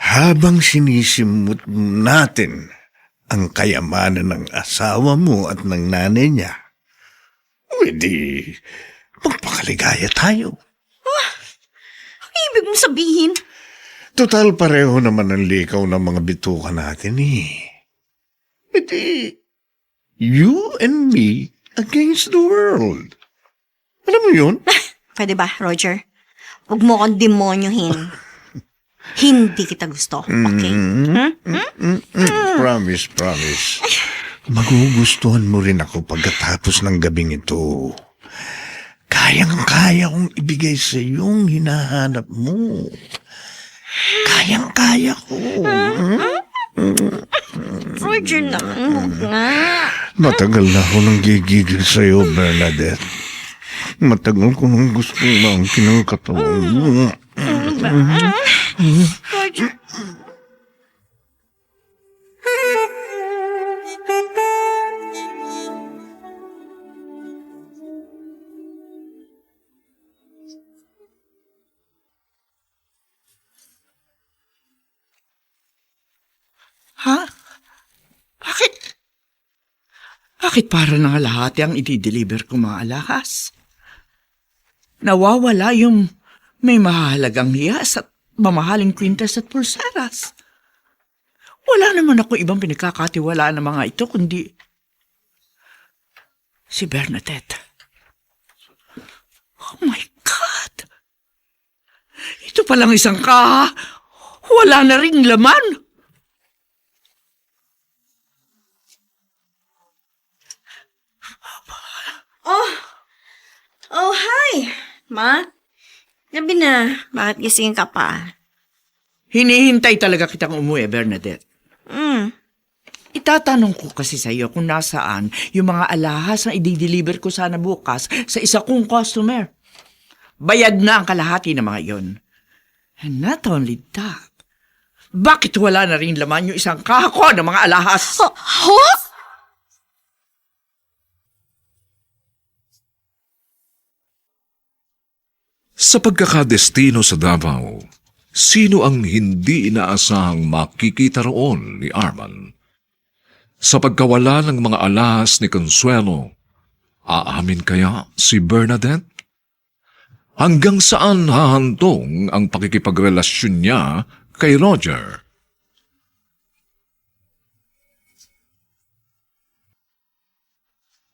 Habang sinisimut natin ang kayamanan ng asawa mo at ng nanay niya, di magpakaligaya tayo. Ang ibig mong sabihin? Total pareho naman ang likaw ng mga bituka natin eh. Di, you and me against the world. Alam mo yun? Pwede ba, Roger? Huwag mo akong demonyohin. Hindi kita gusto, okay? Promise, promise. Magugustuhan mo rin ako pagkatapos ng gabing ito. Kayang-kaya kong ibigay sa yung hinahanap mo. Kayang-kaya ko. Roger naman, huwag nga. Matagal na ako nang gigigil sa'yo, Bernadette. Matagal ko nang gusto lang kinakatawan mo. Roger. Ha? Bakit? Bakit para na lahat ang i-deliver ko mga alahas? Nawawala yung may mahalagang hiyas at mamahaling kwintas at pulseras. Wala naman ako ibang pinagkakatiwalaan ng mga ito kundi si Bernadette. Oh my God! Ito palang isang kaha. Wala na ring laman. Oh, hi! Ma? Gabi na. Bakit gising ka pa? Hinihintay talaga kitang umuwi, Bernadette. Hmm. Itatanong ko kasi sa iyo kung nasaan yung mga alahas na i-deliver ko sana bukas sa isa kong customer. Bayad na ang kalahati ng mga yon. And not only that, bakit wala na rin laman yung isang kahako ng mga alahas? Ho? Sa pagkakadestino sa Davao, sino ang hindi inaasahang makikita roon ni Arman? Sa pagkawala ng mga alahas ni Consuelo, aamin kaya si Bernadette? Hanggang saan hahantong ang pakikipagrelasyon niya kay Roger?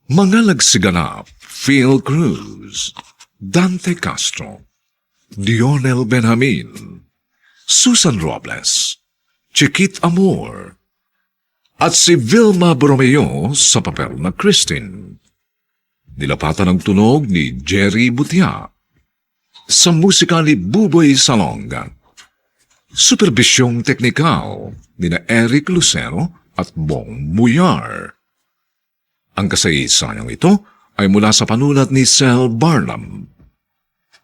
Mga nagsiganap, Phil Cruz, Dante Castro, Dionel Benjamin, Susan Robles, Chiquit Amor, at si Vilma Borromeo sa papel na Christine. Nilapatan ang tunog ni Jerry Butia. Sa musika ni Buboy Salonga. Superbisyong teknikal ni na Eric Lucero at Bong Muyar. Ang kasaysayang ito ay mula sa panulat ni Sel Barnum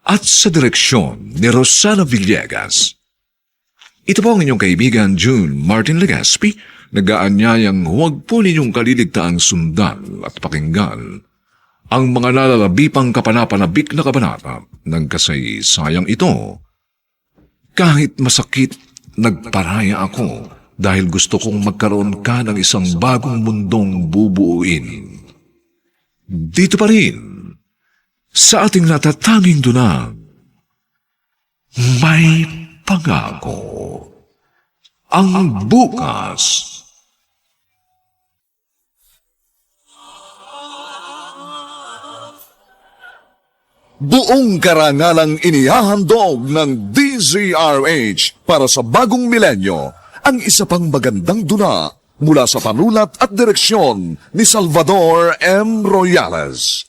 at sa direksyon ni Rosana Villegas. Ito po ang inyong kaibigan June Martin Legaspi, nag-aanyayang huwag po ninyong kaliligtaang sundan at pakinggan ang mga nalalabipang kapanapanabik na kabanata ng kasaysayang ito. Kahit masakit, nagparaya ako dahil gusto kong magkaroon ka ng isang bagong mundong bubuuin. Dito pa rin, sa ating natatanging dunang, may pangako. Ang bukas. Buong karangalang inihahandog ng DZRH para sa bagong milenyo ang isa pang magandang dula mula sa panulat at direksyon ni Salvador M. Royales.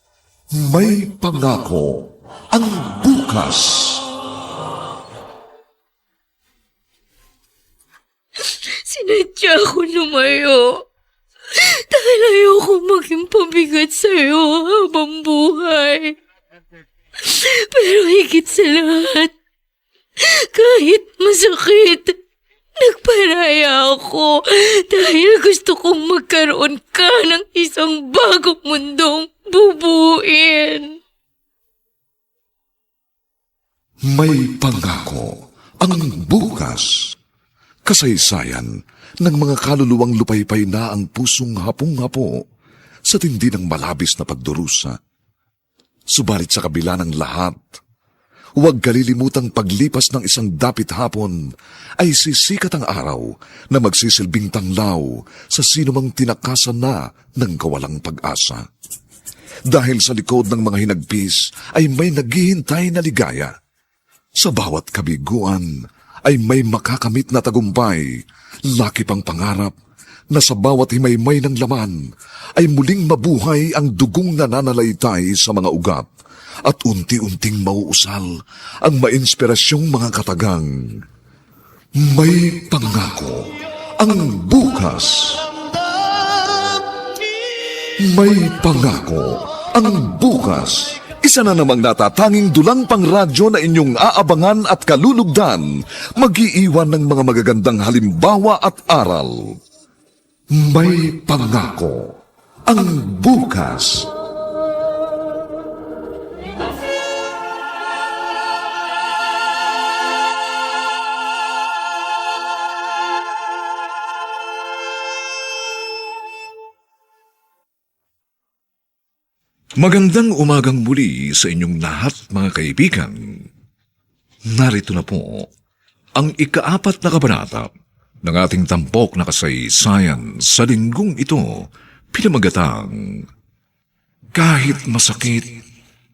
May pangako ang bukas. Sinadya ko lumayo. Dahil ayoko maging pabigat sa'yo habang buhay. Pero higit sa lahat, kahit masakit, nagparaya ako dahil gusto kong magkaroon ka ng isang bagong mundong bubuin. May pangako ang bukas. Kasaysayan ng mga kaluluwang lupaypay na ang pusong hapong-hapo sa tindi ng malabis na pagdurusa. Subalit sa kabila ng lahat, huwag kalilimutang paglipas ng isang dapit hapon ay sisikat ang araw na magsisilbing tanglaw sa sinumang tinakasan na ng kawalang pag-asa. Dahil sa likod ng mga hinagpis ay may naghihintay na ligaya. Sa bawat kabiguan ay may makakamit na tagumpay, laki pang pangarap na sa bawat himaymay ng laman ay muling mabuhay ang dugong nananalaytay sa mga ugat at unti-unting mauusal ang mainspirasyong mga katagang. May pangako ang bukas. May pangako ang bukas. Isa na namang natatanging dulang pangradyo na inyong aabangan at kalulugdan, mag-iiwan ng mga magagandang halimbawa at aral. May pangako ang bukas. Magandang umagang muli sa inyong lahat, mga kaibigan. Narito na po ang ikaapat na kabanata ng ating tampok na kasaysayan sa linggong ito, pinamagatang Kahit Masakit,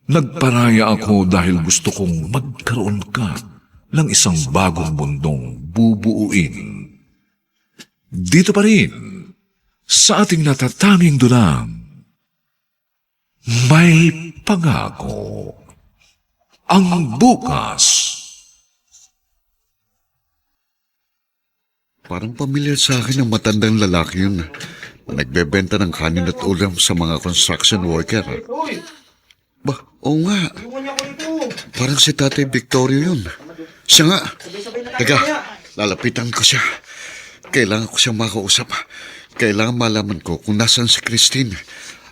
Nagparaya Ako dahil gusto kong magkaroon ka ng isang bagong mundong bubuuin. Dito pa rin, sa ating natatanging dulang, may pangako ang bukas. Parang pamilyar sa akin ang matandang lalaki yun na nagbebenta ng kanin at ulam sa mga construction worker. Ba, oo nga. Parang si Tatay Victorio yun. Siya nga. Teka, lalapitan ko siya. Kailangan ko siyang makausap. Kailangan malaman ko kung nasaan si Christine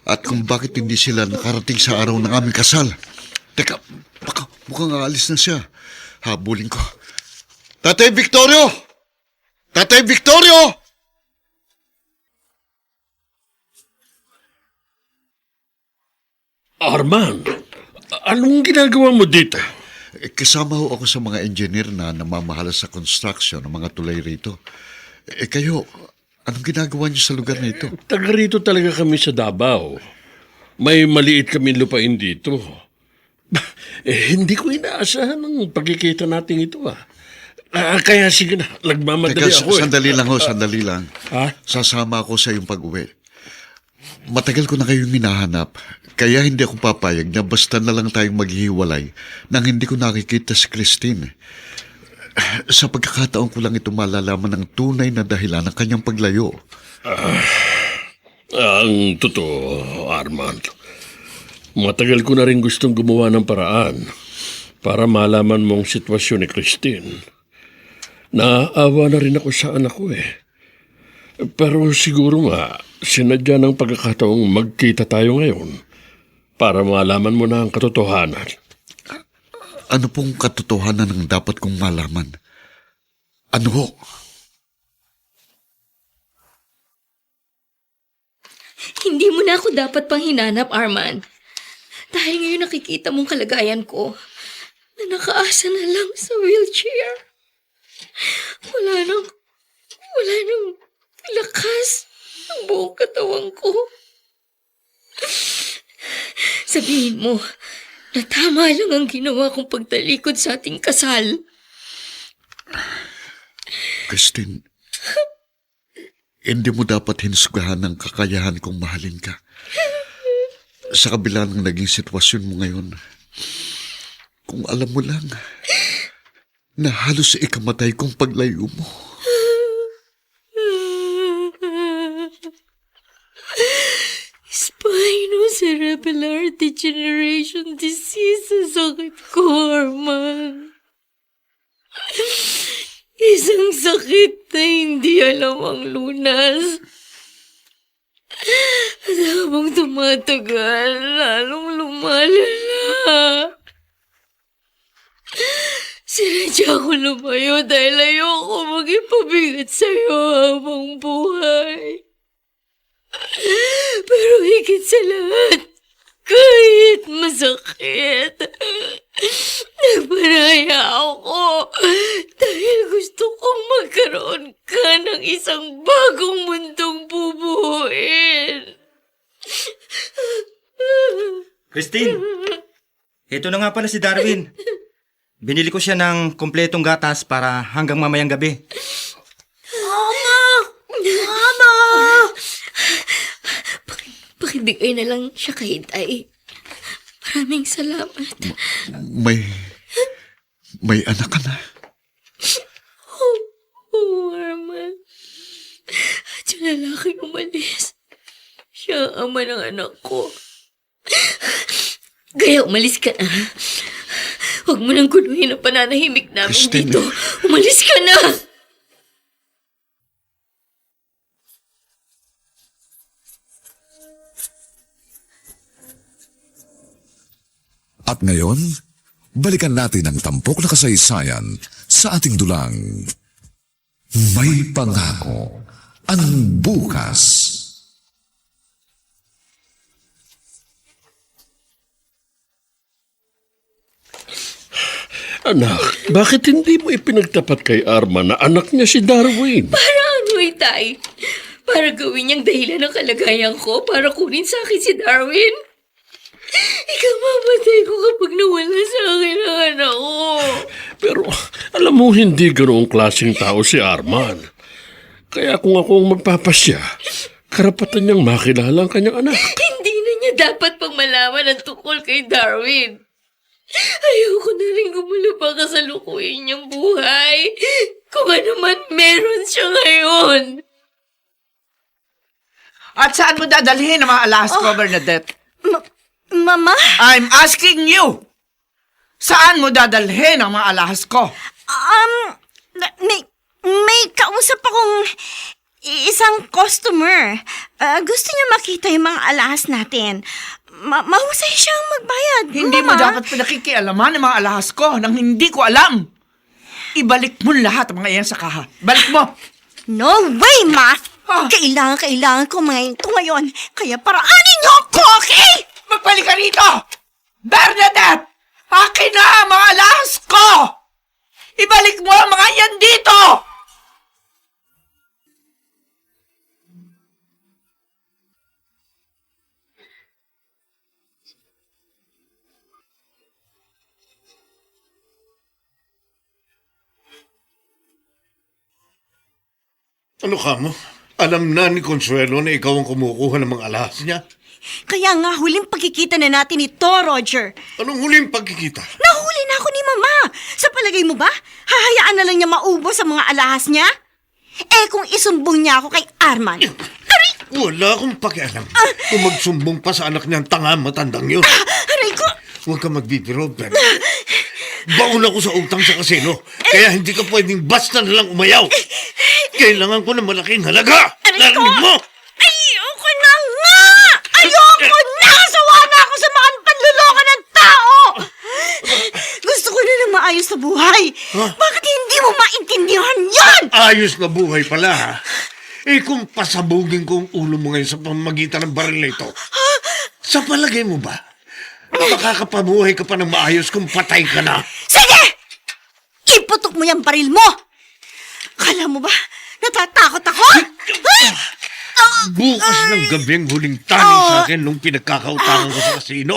at kung bakit hindi sila nakarating sa araw ng aming kasal. Teka, baka mukhang aalis na siya. Habulin ko. Tatay Victorio! Tatay Victorio! Arman, anong ginagawa mo dito? Kasama ho ako sa mga engineer na namamahala sa construction ng mga tulay rito. Kayo, anong ginagawa niyo sa lugar na ito? Taga rito talaga kami sa Davao. May maliit kami lupain dito. Hindi ko inaasahan ang pagkikita natin ito kaya sige na, nagmamadali Teka, ako. sandali lang. Ha? Sasama ako sa iyong pag-uwi. Matagal ko na kayong hinahanap, kaya hindi ako papayag na basta na lang tayong maghihiwalay nang hindi ko nakikita si Christine. Sa pagkakataon ko lang ito malalaman ng tunay na dahilan ng kanyang paglayo. Ang totoo, Armand. Matagal ko na rin gustong gumawa ng paraan para malaman mong sitwasyon ni Christine. Naaawa na rin ako sa anak ko eh. Pero siguro nga, sinadya ng pagkakataong magkita tayo ngayon para malaman mo na ang katotohanan. Ano pong katotohanan ang dapat kong malaman? Ano ho? Hindi mo na ako dapat pang hinanap, Arman. Dahil ngayon nakikita mong kalagayan ko na nakaasa na lang sa wheelchair. Wala nang lakas ang buong katawan ko. Sabihin mo na tama lang ang ginawa kong pagtalikod sa ating kasal. Christine, hindi mo dapat hinusgahan ang kakayahan kong mahalin ka. Sa kabila ng naging sitwasyon mo ngayon, kung alam mo lang na halos ikamatay kong paglayo mo. Spinocerebellar degeneration disease ang sakit ko, Arman. Isang sakit na hindi alam ang lunas. At habang tumatagal, lalong lumalala. Sinadya ko lumayo dahil ayoko maging pabigat sa'yo habang buhay. Pero higit sa lahat, kahit masakit, nagparaya ako dahil gusto kong magkaroon ka ng isang bagong mundong bubuuin. Christine, ito na nga pala si Darwin. Binili ko siya ng kompletong gatas para hanggang mamayang gabi. Pakibigay na lang siya kay Day. Maraming salamat. May anak ka na. Oh, Arman. At yung lalaking umalis, siya ang ama ng anak ko. Kaya umalis ka na. Huwag mo nang guluhin ang pananahimik namin Christine. dito. Umalis ka na! At ngayon, balikan natin ang tampok na kasaysayan sa ating dulang. May pangako ang bukas. Anak, bakit hindi mo ipinagtapat kay Arman na anak niya si Darwin? Para ano, Itay? Para gawin niyang dahilan ng kalagayan ko para kunin sa akin si Darwin? Ikamamatay ko kapag nawala sa akin ang anak ko. Pero alam mo, hindi ganoong klaseng tao si Arman. Kaya kung ako ang magpapasya, karapatan niyang makilala ang kanyang anak. Hindi na niya dapat pang malaman ang tungkol kay Darwin. Ayoko na rin gumulo pa kasalukuyin niyang buhay. Kung ano man meron siya ngayon. At saan mo dadalhin ang mga alahas ko, Bernadette? Mama? I'm asking you! Saan mo dadalhin ang mga alahas ko? May kausap akong isang customer. Gusto niya makita yung mga alahas natin. Mahusay siyang magbayad, Hindi Mama. mo dapat pinakikialaman ang mga alahas ko nang hindi ko alam. Ibalik mo lahat ang mga iyan sa kaha. Balik mo! No way, Ma! Ah. Kailangan ko mga ito ngayon. Kaya paraanin niyo ako, okay? Magbalik ka rito! Bernadette! Akin na ang mga alahas ko! Ibalik mo ang mga iyan dito! Ano ka mo? Alam na ni Consuelo na ikaw ang kumukuha ng mga alahas niya. Kaya nga, huling pagkikita na natin ito, Roger. Anong huling pagkikita? Nahuli na ako ni Mama. Sa palagay mo ba, hahayaan na lang niya maubos ang mga alahas niya? Eh, kung isumbong niya ako kay Arman. Wala akong pakialam. Kung magsumbong pa sa anak niyang tanga matandang yun. Aray ko! Huwag ka magbibiro, Ben. Baon ako sa utang sa kasino, kaya hindi ka pwedeng basta na lang umayaw. Kailangan ko ng malaking halaga. Narinig mo? Ayoko na nga! Ayoko na! Sawa na ako sa mga panluloko ng tao! Gusto ko na ng maayos na buhay. Bakit hindi mo maintindihan yan? Ayos na buhay pala, ha? Kung pasabugin ko ang ulo mo ngayon sa pamamagitan ng baril na ito, sa palagay mo ba, makakapabuhay ka pa ng maayos kung patay ka na? Sige! Iputok mo yung baril mo! Kala mo ba natatakot ako? Bukas ng gabi ang huling taning sa akin nung pinagkakautangan ko sa kasino.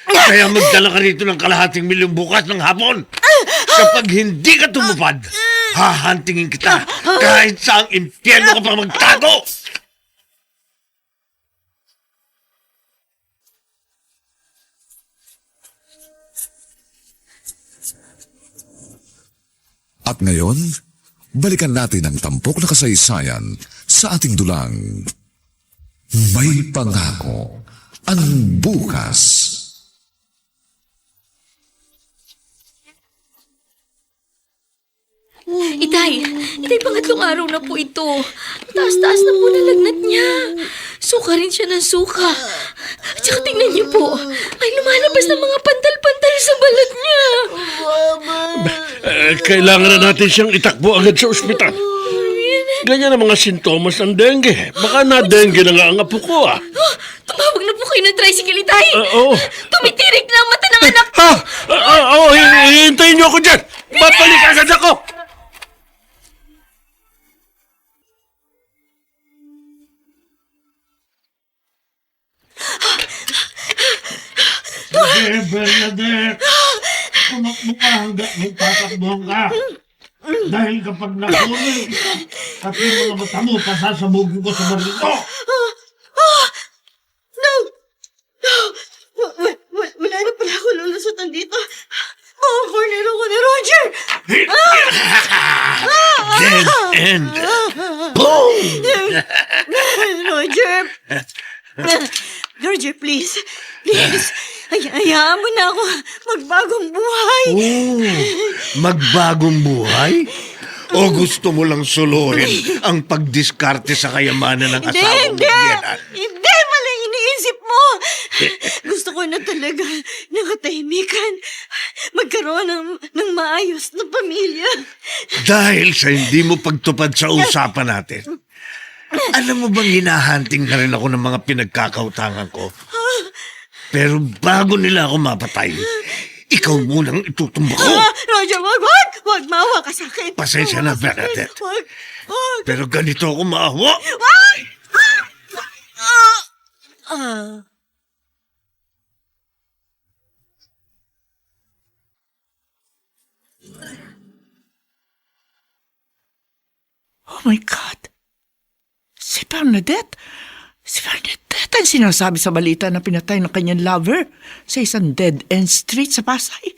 Kaya magdala ka rito ng kalahating milyon bukas ng hapon. Kapag hindi ka tumupad, hahantingin kita kahit saang impyerno ka pa magtago. At ngayon, balikan natin ang tampok na kasaysayan sa ating dulang. May pangako ang bukas. Itay, pangatlong araw na po ito. Taas-taas na po na lagnat niya. Suka rin siya ng suka. At saka tingnan niyo po, ay lumalabas ng mga pantal-pantal sa balat niya. Kailangan na natin siyang itakbo agad sa ospital. Ganyan ang mga sintomas ng dengue. Baka na-dengue na nga ang apo ko, ah. Tumawag na po kayo ng tricycle, Itay. Oo. Tumitirik na ang mata ng anak. Ha? Oo, hihintayin niyo ako dyan. Babalik agad ako. Bernadette, tumakbo ka hanggang magtatakbuhan ka. Dahil kapag nahuli, at yung mga mata mo, pasasabugin ko sa baril ko. Wala na pala ako lulusutan dito. Corner ako ni Roger! Dead end. Boom! Roger! Roger, please. Please. Hayaan mo na ako magbagong buhay. Magbagong buhay? O gusto mo lang suluhin ang pagdiskarte sa kayamanan ng asawa mo? Hindi, mali iniisip mo. Gusto ko na talaga nakatahimikan. Magkaroon ng maayos na pamilya. Dahil sa hindi mo pagtupad sa usapan natin, alam mo bang hinahanting na rin ako ng mga pinagkakautangan ko? Pero bago nila ako mapatay, ikaw munang itutumba ko. Roger, wag maawa ka sa akin. Pasensya na, Bernadette. Wag. Pero ganito ako maawa. Oh my God! Si Bernadette! Si Bernadette ang sinasabi sa balita na pinatay ng kanyang lover sa isang dead-end street sa Pasay.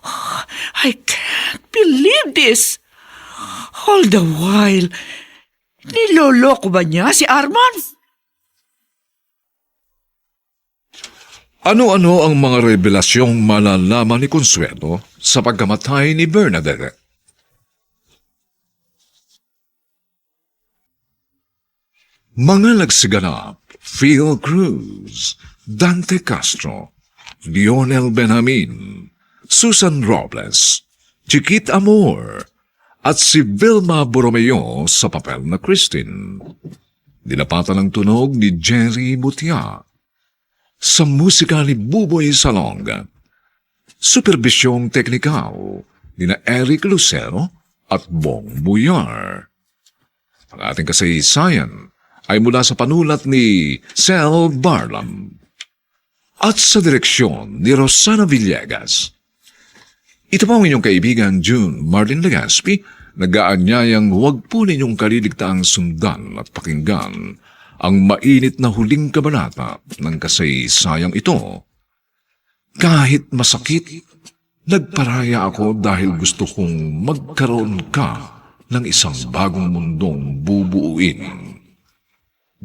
Oh, I can't believe this! All the while, niloloko ba niya si Arman? Ano-ano ang mga revelasyong malalaman ni Consuelo sa pagkamatay ni Bernadette? Mga nagsiganap, Phil Cruz, Dante Castro, Lionel Benjamin, Susan Robles, Chiquit Amor, at si Vilma Borromeo sa papel na Christine. Dinapatan ng tunog ni Jerry Butia. Sa musika ni Buboy Salonga. Superbisyong teknikal ni na Eric Lucero at Bong Buyar. Ang ating kasaysayan ay mula sa panulat ni Sel Barlam at sa direksyon ni Rosana Villegas. Ito po ang inyong kaibigan June Martin Legaspi, nag-aanyayang huwag po ninyong kaliligtaang sundan at pakinggan ang mainit na huling kabanata ng kasaysayang ito. Kahit masakit, nagparaya ako dahil gusto kong magkaroon ka ng isang bagong mundong bubuuin.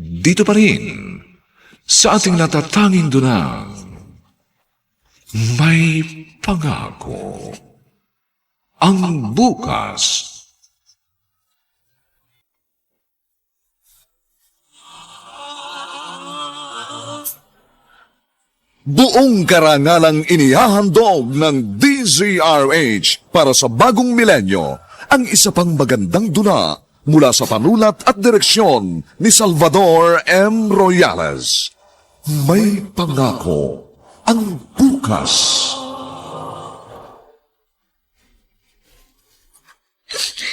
Dito pa rin, sa ating natatanging dunang May pangako ang bukas. Buong karangalang inihahandog ng DZRH para sa bagong milenyo ang isa pang magandang dula mula sa panulat at direksyon ni Salvador M. Royales. May pangako ang bukas.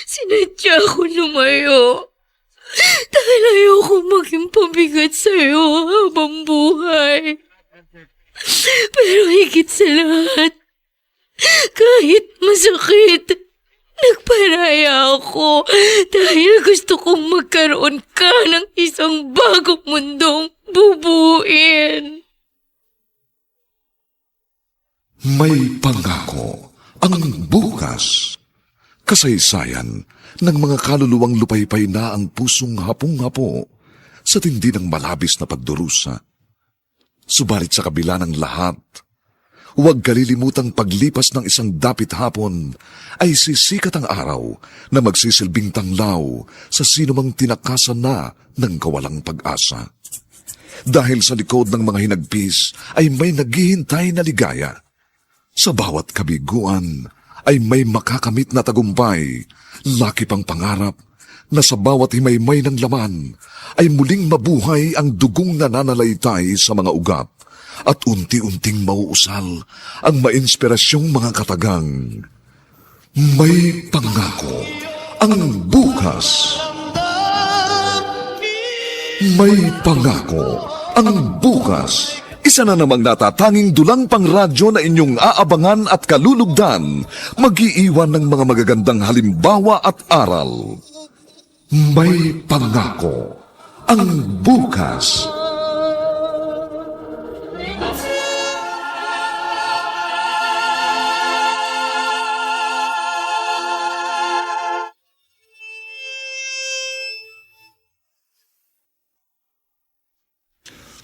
Sinadya ko lumayo. Dahil ayoko maging pabigat sa'yo habang buhay. Pero higit sa lahat, kahit masakit, nagparaya ako dahil gusto kong magkaroon ka ng isang bagong mundong bubuin. May pangako ang bukas. Kasaysayan ng mga kaluluwang lupaypay na ang pusong hapong-hapo sa tindi ng malabis na pagdurusa. Subalit sa kabila ng lahat, huwag kalilimutang paglipas ng isang dapit hapon ay sisikat ang araw na magsisilbing tanglaw sa sinumang tinakasan na ng kawalang pag-asa. Dahil sa likod ng mga hinagpis ay may naghihintay na ligaya. Sa bawat kabiguan ay may makakamit na tagumpay, laki pang pangarap na sa bawat himaymay ng laman ay muling mabuhay ang dugong nananalaytay sa mga ugat at unti-unting mauusal ang mainspirasyong mga katagang. May pangako ang bukas. May pangako ang bukas. Isa na namang natatanging dulang pangradyo na inyong aabangan at kalulugdan, mag-iiwan ng mga magagandang halimbawa at aral. May pangako ang bukas.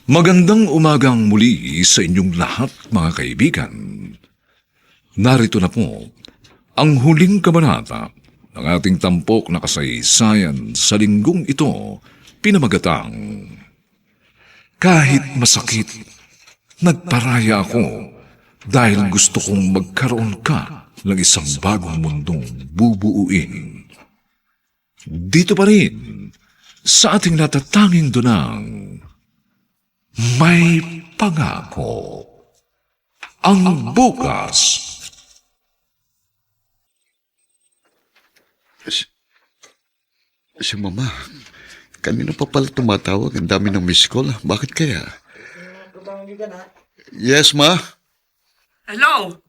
Magandang umagang muli sa inyong lahat, mga kaibigan. Narito na po ang huling kabanata ng ating tampok na kasaysayan sa linggong ito, pinamagatang Kahit Masakit, Nagparaya Ako dahil gusto kong magkaroon ka ng isang bagong mundong bubuuin. Dito pa rin sa ating natatanging dunang May Pangako ang bukas. Si Mama, kanina pa pala tumatawag. Ang dami ng miss call. Bakit kaya? Yes, Ma? Hello?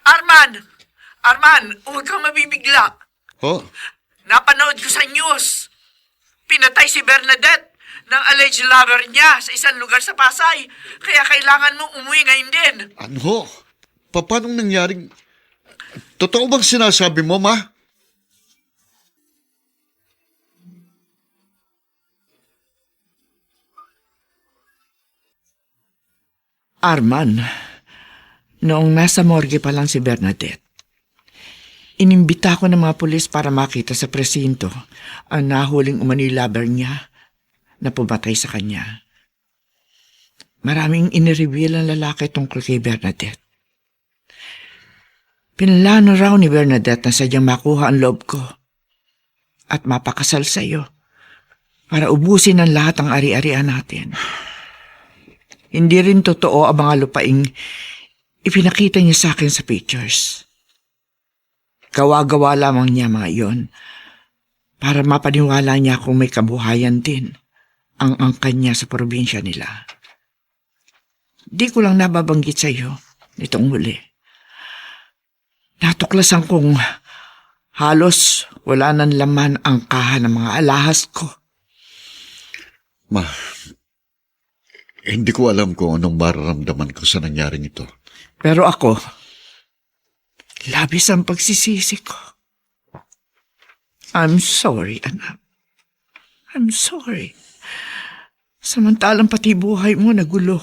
Arman! Arman, huwag kang mabibigla. Oh, Napanood ko sa news. Pinatay si Bernadette ng alleged lover niya sa isang lugar sa Pasay. Kaya kailangan mong umuwi ngayon din. ano? Paano nangyaring... Totoo bang sinasabi mo, Ma? Arman, noong nasa morgue pa lang si Bernadette, inimbita ko ng mga pulis para makita sa presinto ang nahuling umano'y lover niya na pumatay sa kanya. Maraming inireveal ang lalaki tungkol kay Bernadette. Pinlano raw ni Bernadette na sadyang makuha ang loob ko at mapakasal sa iyo para ubusin ang lahat ng ari-arian natin. Hindi rin totoo ang mga lupaing ipinakita niya sa akin sa pictures. Gawa-gawa lamang niya mga iyon para mapaniwala niya kung may kabuhayan din ang angkan niya sa probinsya nila. Di ko lang nababanggit sa iyo nitong muli. Natuklasan kong halos wala nang laman ang kaha ng mga alahas ko. Ma, hindi ko alam kung anong mararamdaman ko sa nangyaring ito. Pero ako, labis ang pagsisisi ko. I'm sorry, anak. I'm sorry. Samantalang pati buhay mo nagulo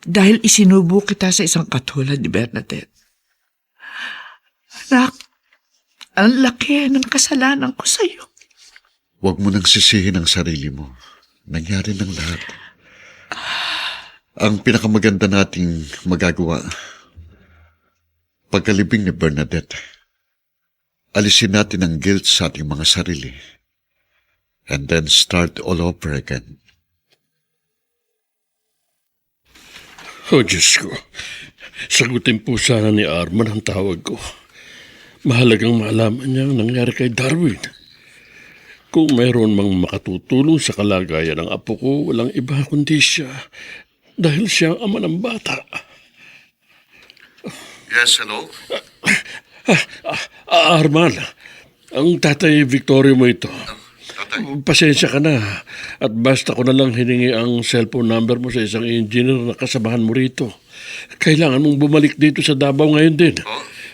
dahil isinubo kita sa isang katulad ni Bernadette. Anak, ang laki ng kasalanan ko sa'yo. Huwag mo nang sisihin ang sarili mo. Nangyari ng lahat. Ang pinakamaganda nating magagawa, pagkalibing ni Bernadette, alisin natin ang guilt sa ating mga sarili and then start all over again. Oh, Diyos ko. Sagutin po sana ni Arman ang tawag ko. Mahalagang malaman niya ang nangyari kay Darwin. Kung mayroon mang makatutulong sa kalagayan ng apo ko, walang iba kundi siya. Dahil siya ang ama ng bata. Yes, hello? Arman, ang tatay Victorio mo ito. Pasensya ka na. At basta ko na lang hiningi ang cellphone number mo sa isang engineer na kasamahan mo rito. Kailangan mong bumalik dito sa Davao ngayon din.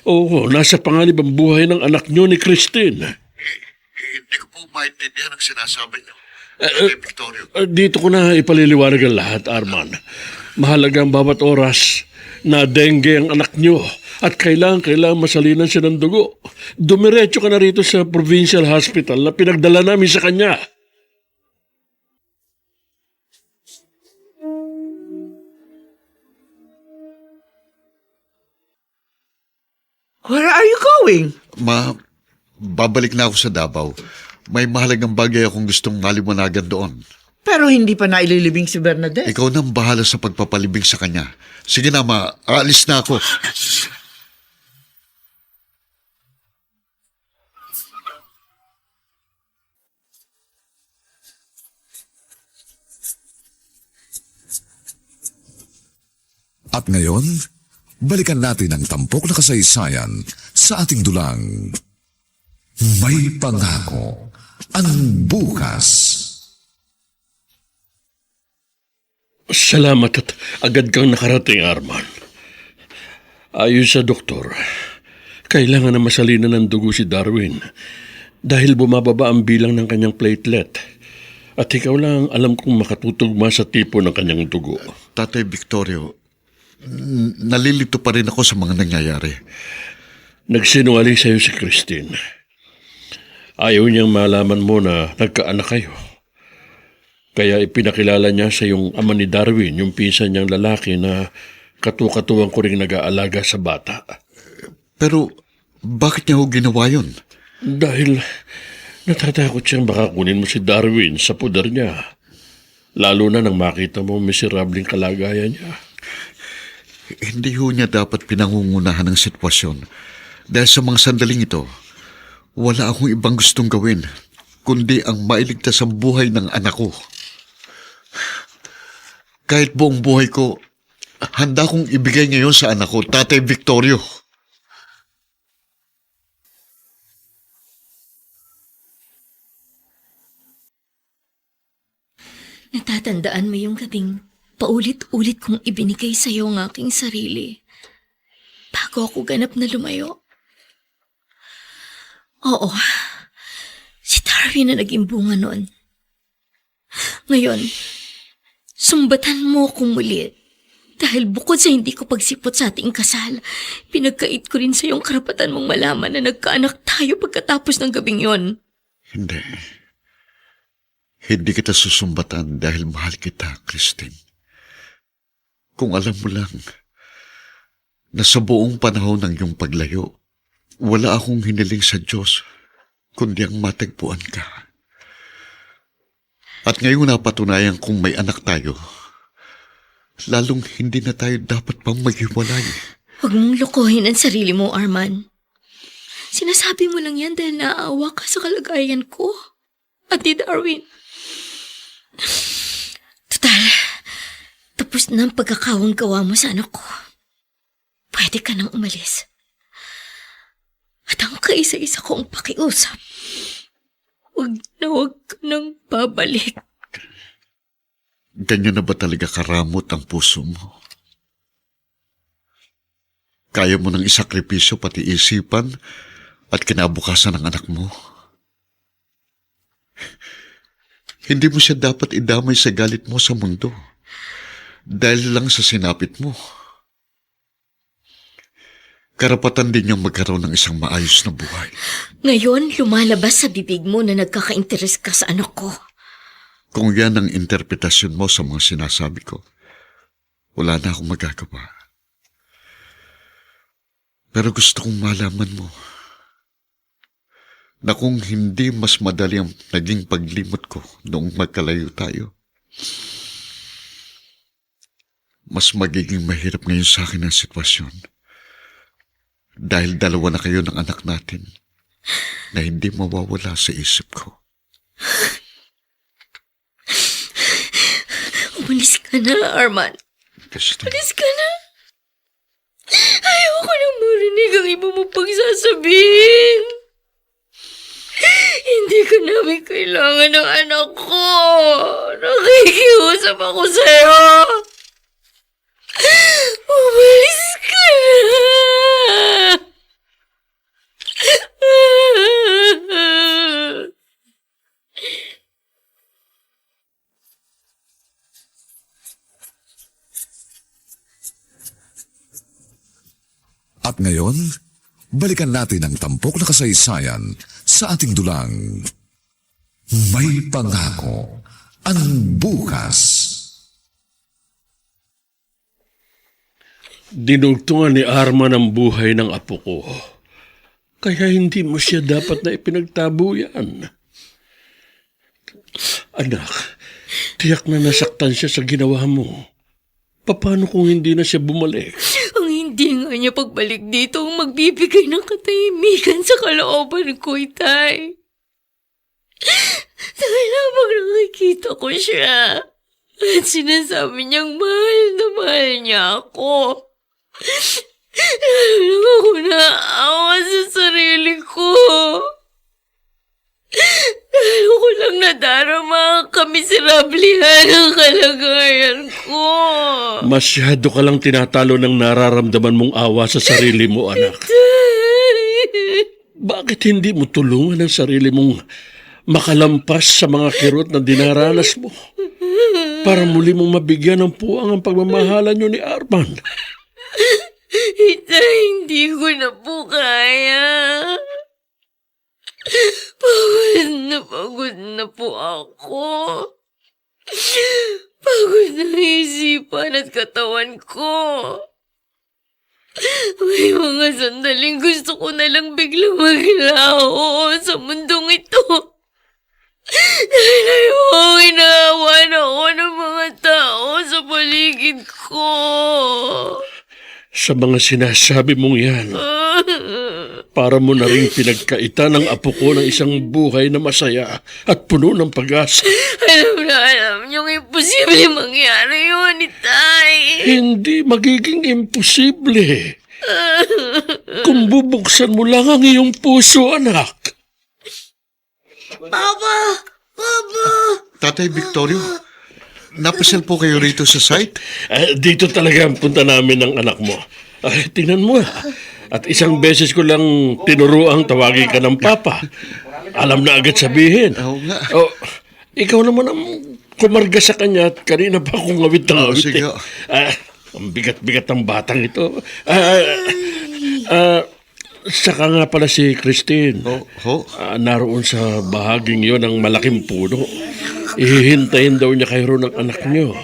Oo, nasa panganib ang buhay ng anak niyo ni Christine. Hindi ko po maintindihan ang sinasabi niyo. Victorio. Dito ko na ipaliliwanag ang lahat, Arman. Mahalaga ang bawat oras na dengue ang anak niyo at kailangan masalinan siya ng dugo. Dumiretso ka na rito sa provincial hospital na pinagdala namin sa kanya. Where are you going? Babalik na ako sa Davao. May mahalagang bagay akong gustong maliwanagan doon. Pero hindi pa naililibing si Bernadette. Ikaw nang bahala sa pagpapalibing sa kanya. Sige na, aalis na ako. At ngayon, balikan natin ang tampok na kasaysayan sa ating dulang. May pangako ang bukas. Salamat at agad kang nakarating, Arman. Ayon sa doktor, kailangan na masalinan ng dugo si Darwin dahil bumababa ang bilang ng kanyang platelet. At ikaw lang alam kung makatutugma sa tipo ng kanyang dugo. Tatay Victorio, nalilito pa rin ako sa mga nangyayari. Nagsinungaling sa'yo si Christine. Ayaw niyang malaman mo na nagkaanak kayo. Kaya ipinakilala niya sa yung ama ni Darwin, yung pinsan niyang lalaki na katuwang ko ring nag-aalaga sa bata. Pero bakit niya ho ginawa yun? Dahil natatakot siyang baka kunin mo si Darwin sa puder niya. Lalo na nang makita mo miserabling kalagayan niya. Hindi ho niya dapat pinangungunahan ng sitwasyon. Dahil sa mga sandaling ito, wala akong ibang gustong gawin kundi ang mailigtas ang buhay ng anak ko. Kahit buong buhay ko, handa kong ibigay ngayon sa anak ko, Tatay Victorio. Natatandaan mo yung gabing paulit-ulit kong ibinigay sa'yo ang aking sarili bago ako ganap na lumayo. Oo, si Darwin na naging bunga noon. Ngayon, sumbatan mo akong muli dahil bukod sa hindi ko pagsipot sa ating kasal, pinagkait ko rin sa iyong karapatan mong malaman na nagkaanak tayo pagkatapos ng gabing yon. Hindi. Hindi kita susumbatan dahil mahal kita, Christine. Kung alam mo lang, na sa buong panahon ng iyong paglayo, wala akong hiniling sa Diyos, kundi ang matagpuan ka. At ngayong napatunayan kung may anak tayo, lalong hindi na tayo dapat pang maghiwalay. Huwag mong lokohin ang sarili mo, Arman. Sinasabi mo lang yan dahil naaawa ka sa kalagayan ko at ni Darwin. Total, tapos na ang pagkakawang gawa mo sa anak ko. Pwede ka nang umalis. At ang kaisa-isa kong pakiusap, huwag ka nang babalik. Ganyan na ba talaga karamot ang puso mo? Kaya mo nang isakripisyo pati isipan at kinabukasan ng anak mo? Hindi mo siya dapat idamay sa galit mo sa mundo. Dahil lang sa sinapit mo. Karapatan din niyang magkaroon ng isang maayos na buhay. Ngayon, lumalabas sa bibig mo na nagkaka-interes ka sa anak ko. Kung yan ang interpretasyon mo sa mga sinasabi ko, wala na akong magagawa. Pero gusto kong malaman mo na kung hindi mas madali ang naging paglimot ko noong magkalayo tayo, mas magiging mahirap ngayon sa akin ang sitwasyon. Dahil dalawa na kayo ng anak natin na hindi mawawala sa isip ko. Umalis ka na, Arman. Christine, Umalis ka na. Ayoko nang marinig ang iba mo pagsasabihin. Hindi ka namin kailangan ng anak ko. Nakikiusap ako sa'yo. Umalis ka na. At ngayon, balikan natin ang tampok na kasaysayan sa ating dulang. May pangako ang bukas. Dinugtungan ni Arman ang buhay ng apo ko. Kaya hindi mo siya dapat na ipinagtabuyan. Anak, tiyak na nasaktan siya sa ginawa mo. Paano kung hindi na siya bumalik? Ang hindi nga niya pagbalik dito ang magbibigay ng katahimikan sa kalooban ko, Itay. Dahil habang nakikita ko siya at sinasabi niyang mahal na mahal niya ako, lalo ako naawa sa sarili ko. Lalo ko lang nadarama ang kamiserablihan ng kalagayan ko. Masyado ka lang tinatalo ng nararamdaman mong awa sa sarili mo, anak. Bakit hindi mo tulungan ang sarili mong makalampas sa mga kirot na dinaranas mo para muli mong mabigyan ng puwang ang pagmamahalan niyo ni Arman? Itay, hindi ko na po kaya. Pagod na po ako. Pagod na isipan at katawan ko. May mga sandaling gusto ko na lang biglang maglaho sa mundong ito. Dahil ayokong inaawa na ako ng mga tao sa paligid ko. Sa mga sinasabi mong yan, para mo na rin pinagkaita ng apo ko ng isang buhay na masaya at puno ng pag-asa. Alam niyong imposible mangyari yun, Itay. Hindi magiging imposible. Kung bubuksan mo lang ang iyong puso, anak. Papa! Papa! Tatay Victorio, napasal po kayo rito sa site? Dito talaga ang punta namin ng anak mo. Tingnan mo. At isang beses ko lang tinuruang tawagin ka ng papa. Alam na agad sabihin. Oo nga. Oh, ikaw naman ang kumarga sa kanya at kanina pa akong ngawit na ngawit. sige. Ang bigat-bigat ng batang ito. Saka nga pala si Christine. Ho? Naroon sa bahaging yon ng malaking puno. Ihihintayin daw niya kayo ng anak niyo.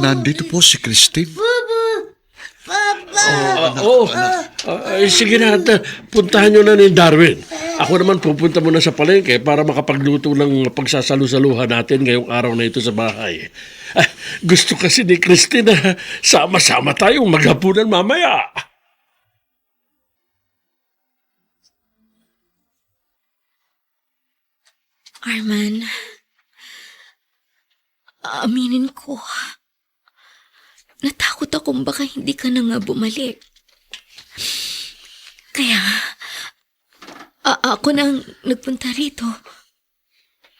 Nandito po si Christine. Sige na, puntahan nyo na ni Darwin. Ako naman pupunta muna sa palengke para makapagluto ng pagsasalu-saluhan natin ngayong araw na ito sa bahay. Gusto kasi ni Christine na sama-sama tayong maghapunan mamaya. Arman, aminin ko, natakot akong baka hindi ka na nga bumalik. Kaya, ako nang nagpunta rito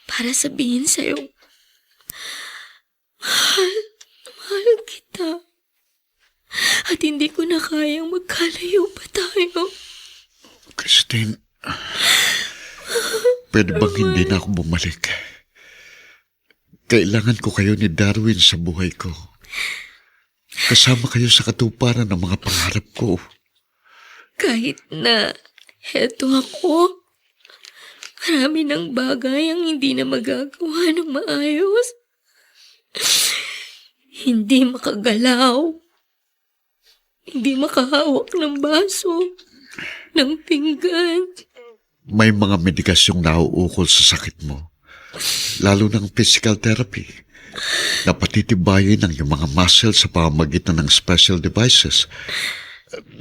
para sabihin sa'yo, mahal kita. At hindi ko na kayang magkalayo pa tayo. Christine, pwede bang hindi na ako bumalik? Kailangan ko kayo ni Darwin sa buhay ko. Kasama kayo sa katuparan ng mga pangarap ko. Kahit na heto ako, marami ng bagay ang hindi na magagawa ng maayos. Hindi makagalaw. Hindi makahawak ng baso, ng pinggan. May mga medikasyong nauukol sa sakit mo. Lalo ng physical therapy. Na patitibayin ang iyong mga muscles sa pamamagitan ng special devices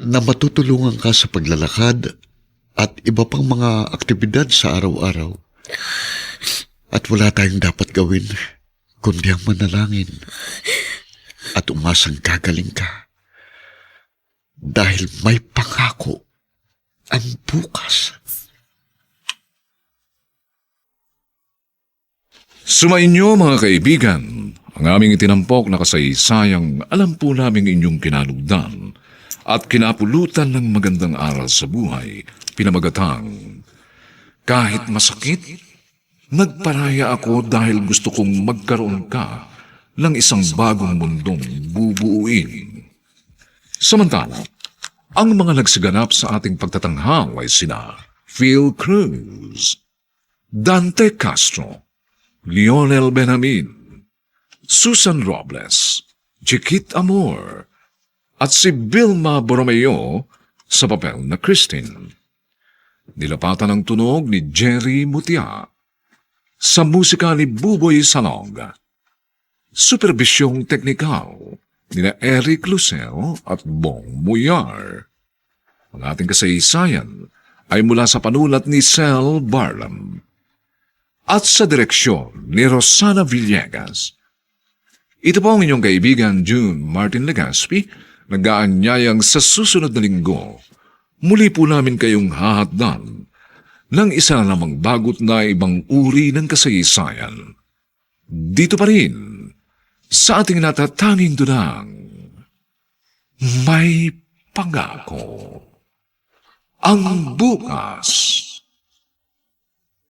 na matutulungan ka sa paglalakad at iba pang mga aktibidad sa araw-araw. At wala tayong dapat gawin kundi ang manalangin at umasang gagaling ka dahil may pangako ang bukas. Sumainyo mga kaibigan, ang aming itinampok na kasaysayang alam po namin inyong kinalugdan at kinapulutan ng magandang aral sa buhay, pinamagatang, kahit masakit, nagparaya ako dahil gusto kong magkaroon ka ng isang bagong mundong bubuuin. Samantala, ang mga nagsiganap sa ating pagtatanghal ay sina Phil Cruz, Dante Castro, Lionel Benjamin, Susan Robles, Chiquit Amor, at si Vilma Borromeo sa papel na Christine. Nilapatan ang tunog ni Jerry Mutia, sa musika ni Buboy Salong. Superbisyong teknikal ni Eric Lucero at Bong Muyar. Ang ating kasaysayan ay mula sa panulat ni Sel Barlam at sa direksyon ni Rosana Villegas. Ito po ang inyong kaibigan June Martin Legaspi, nag-aanyayang sa susunod na linggo. Muli po namin kayong hahatdan ng isa na namang bagot na ibang uri ng kasaysayan. Dito pa rin, sa ating natatanging dunang, may pangako. Ang bukas.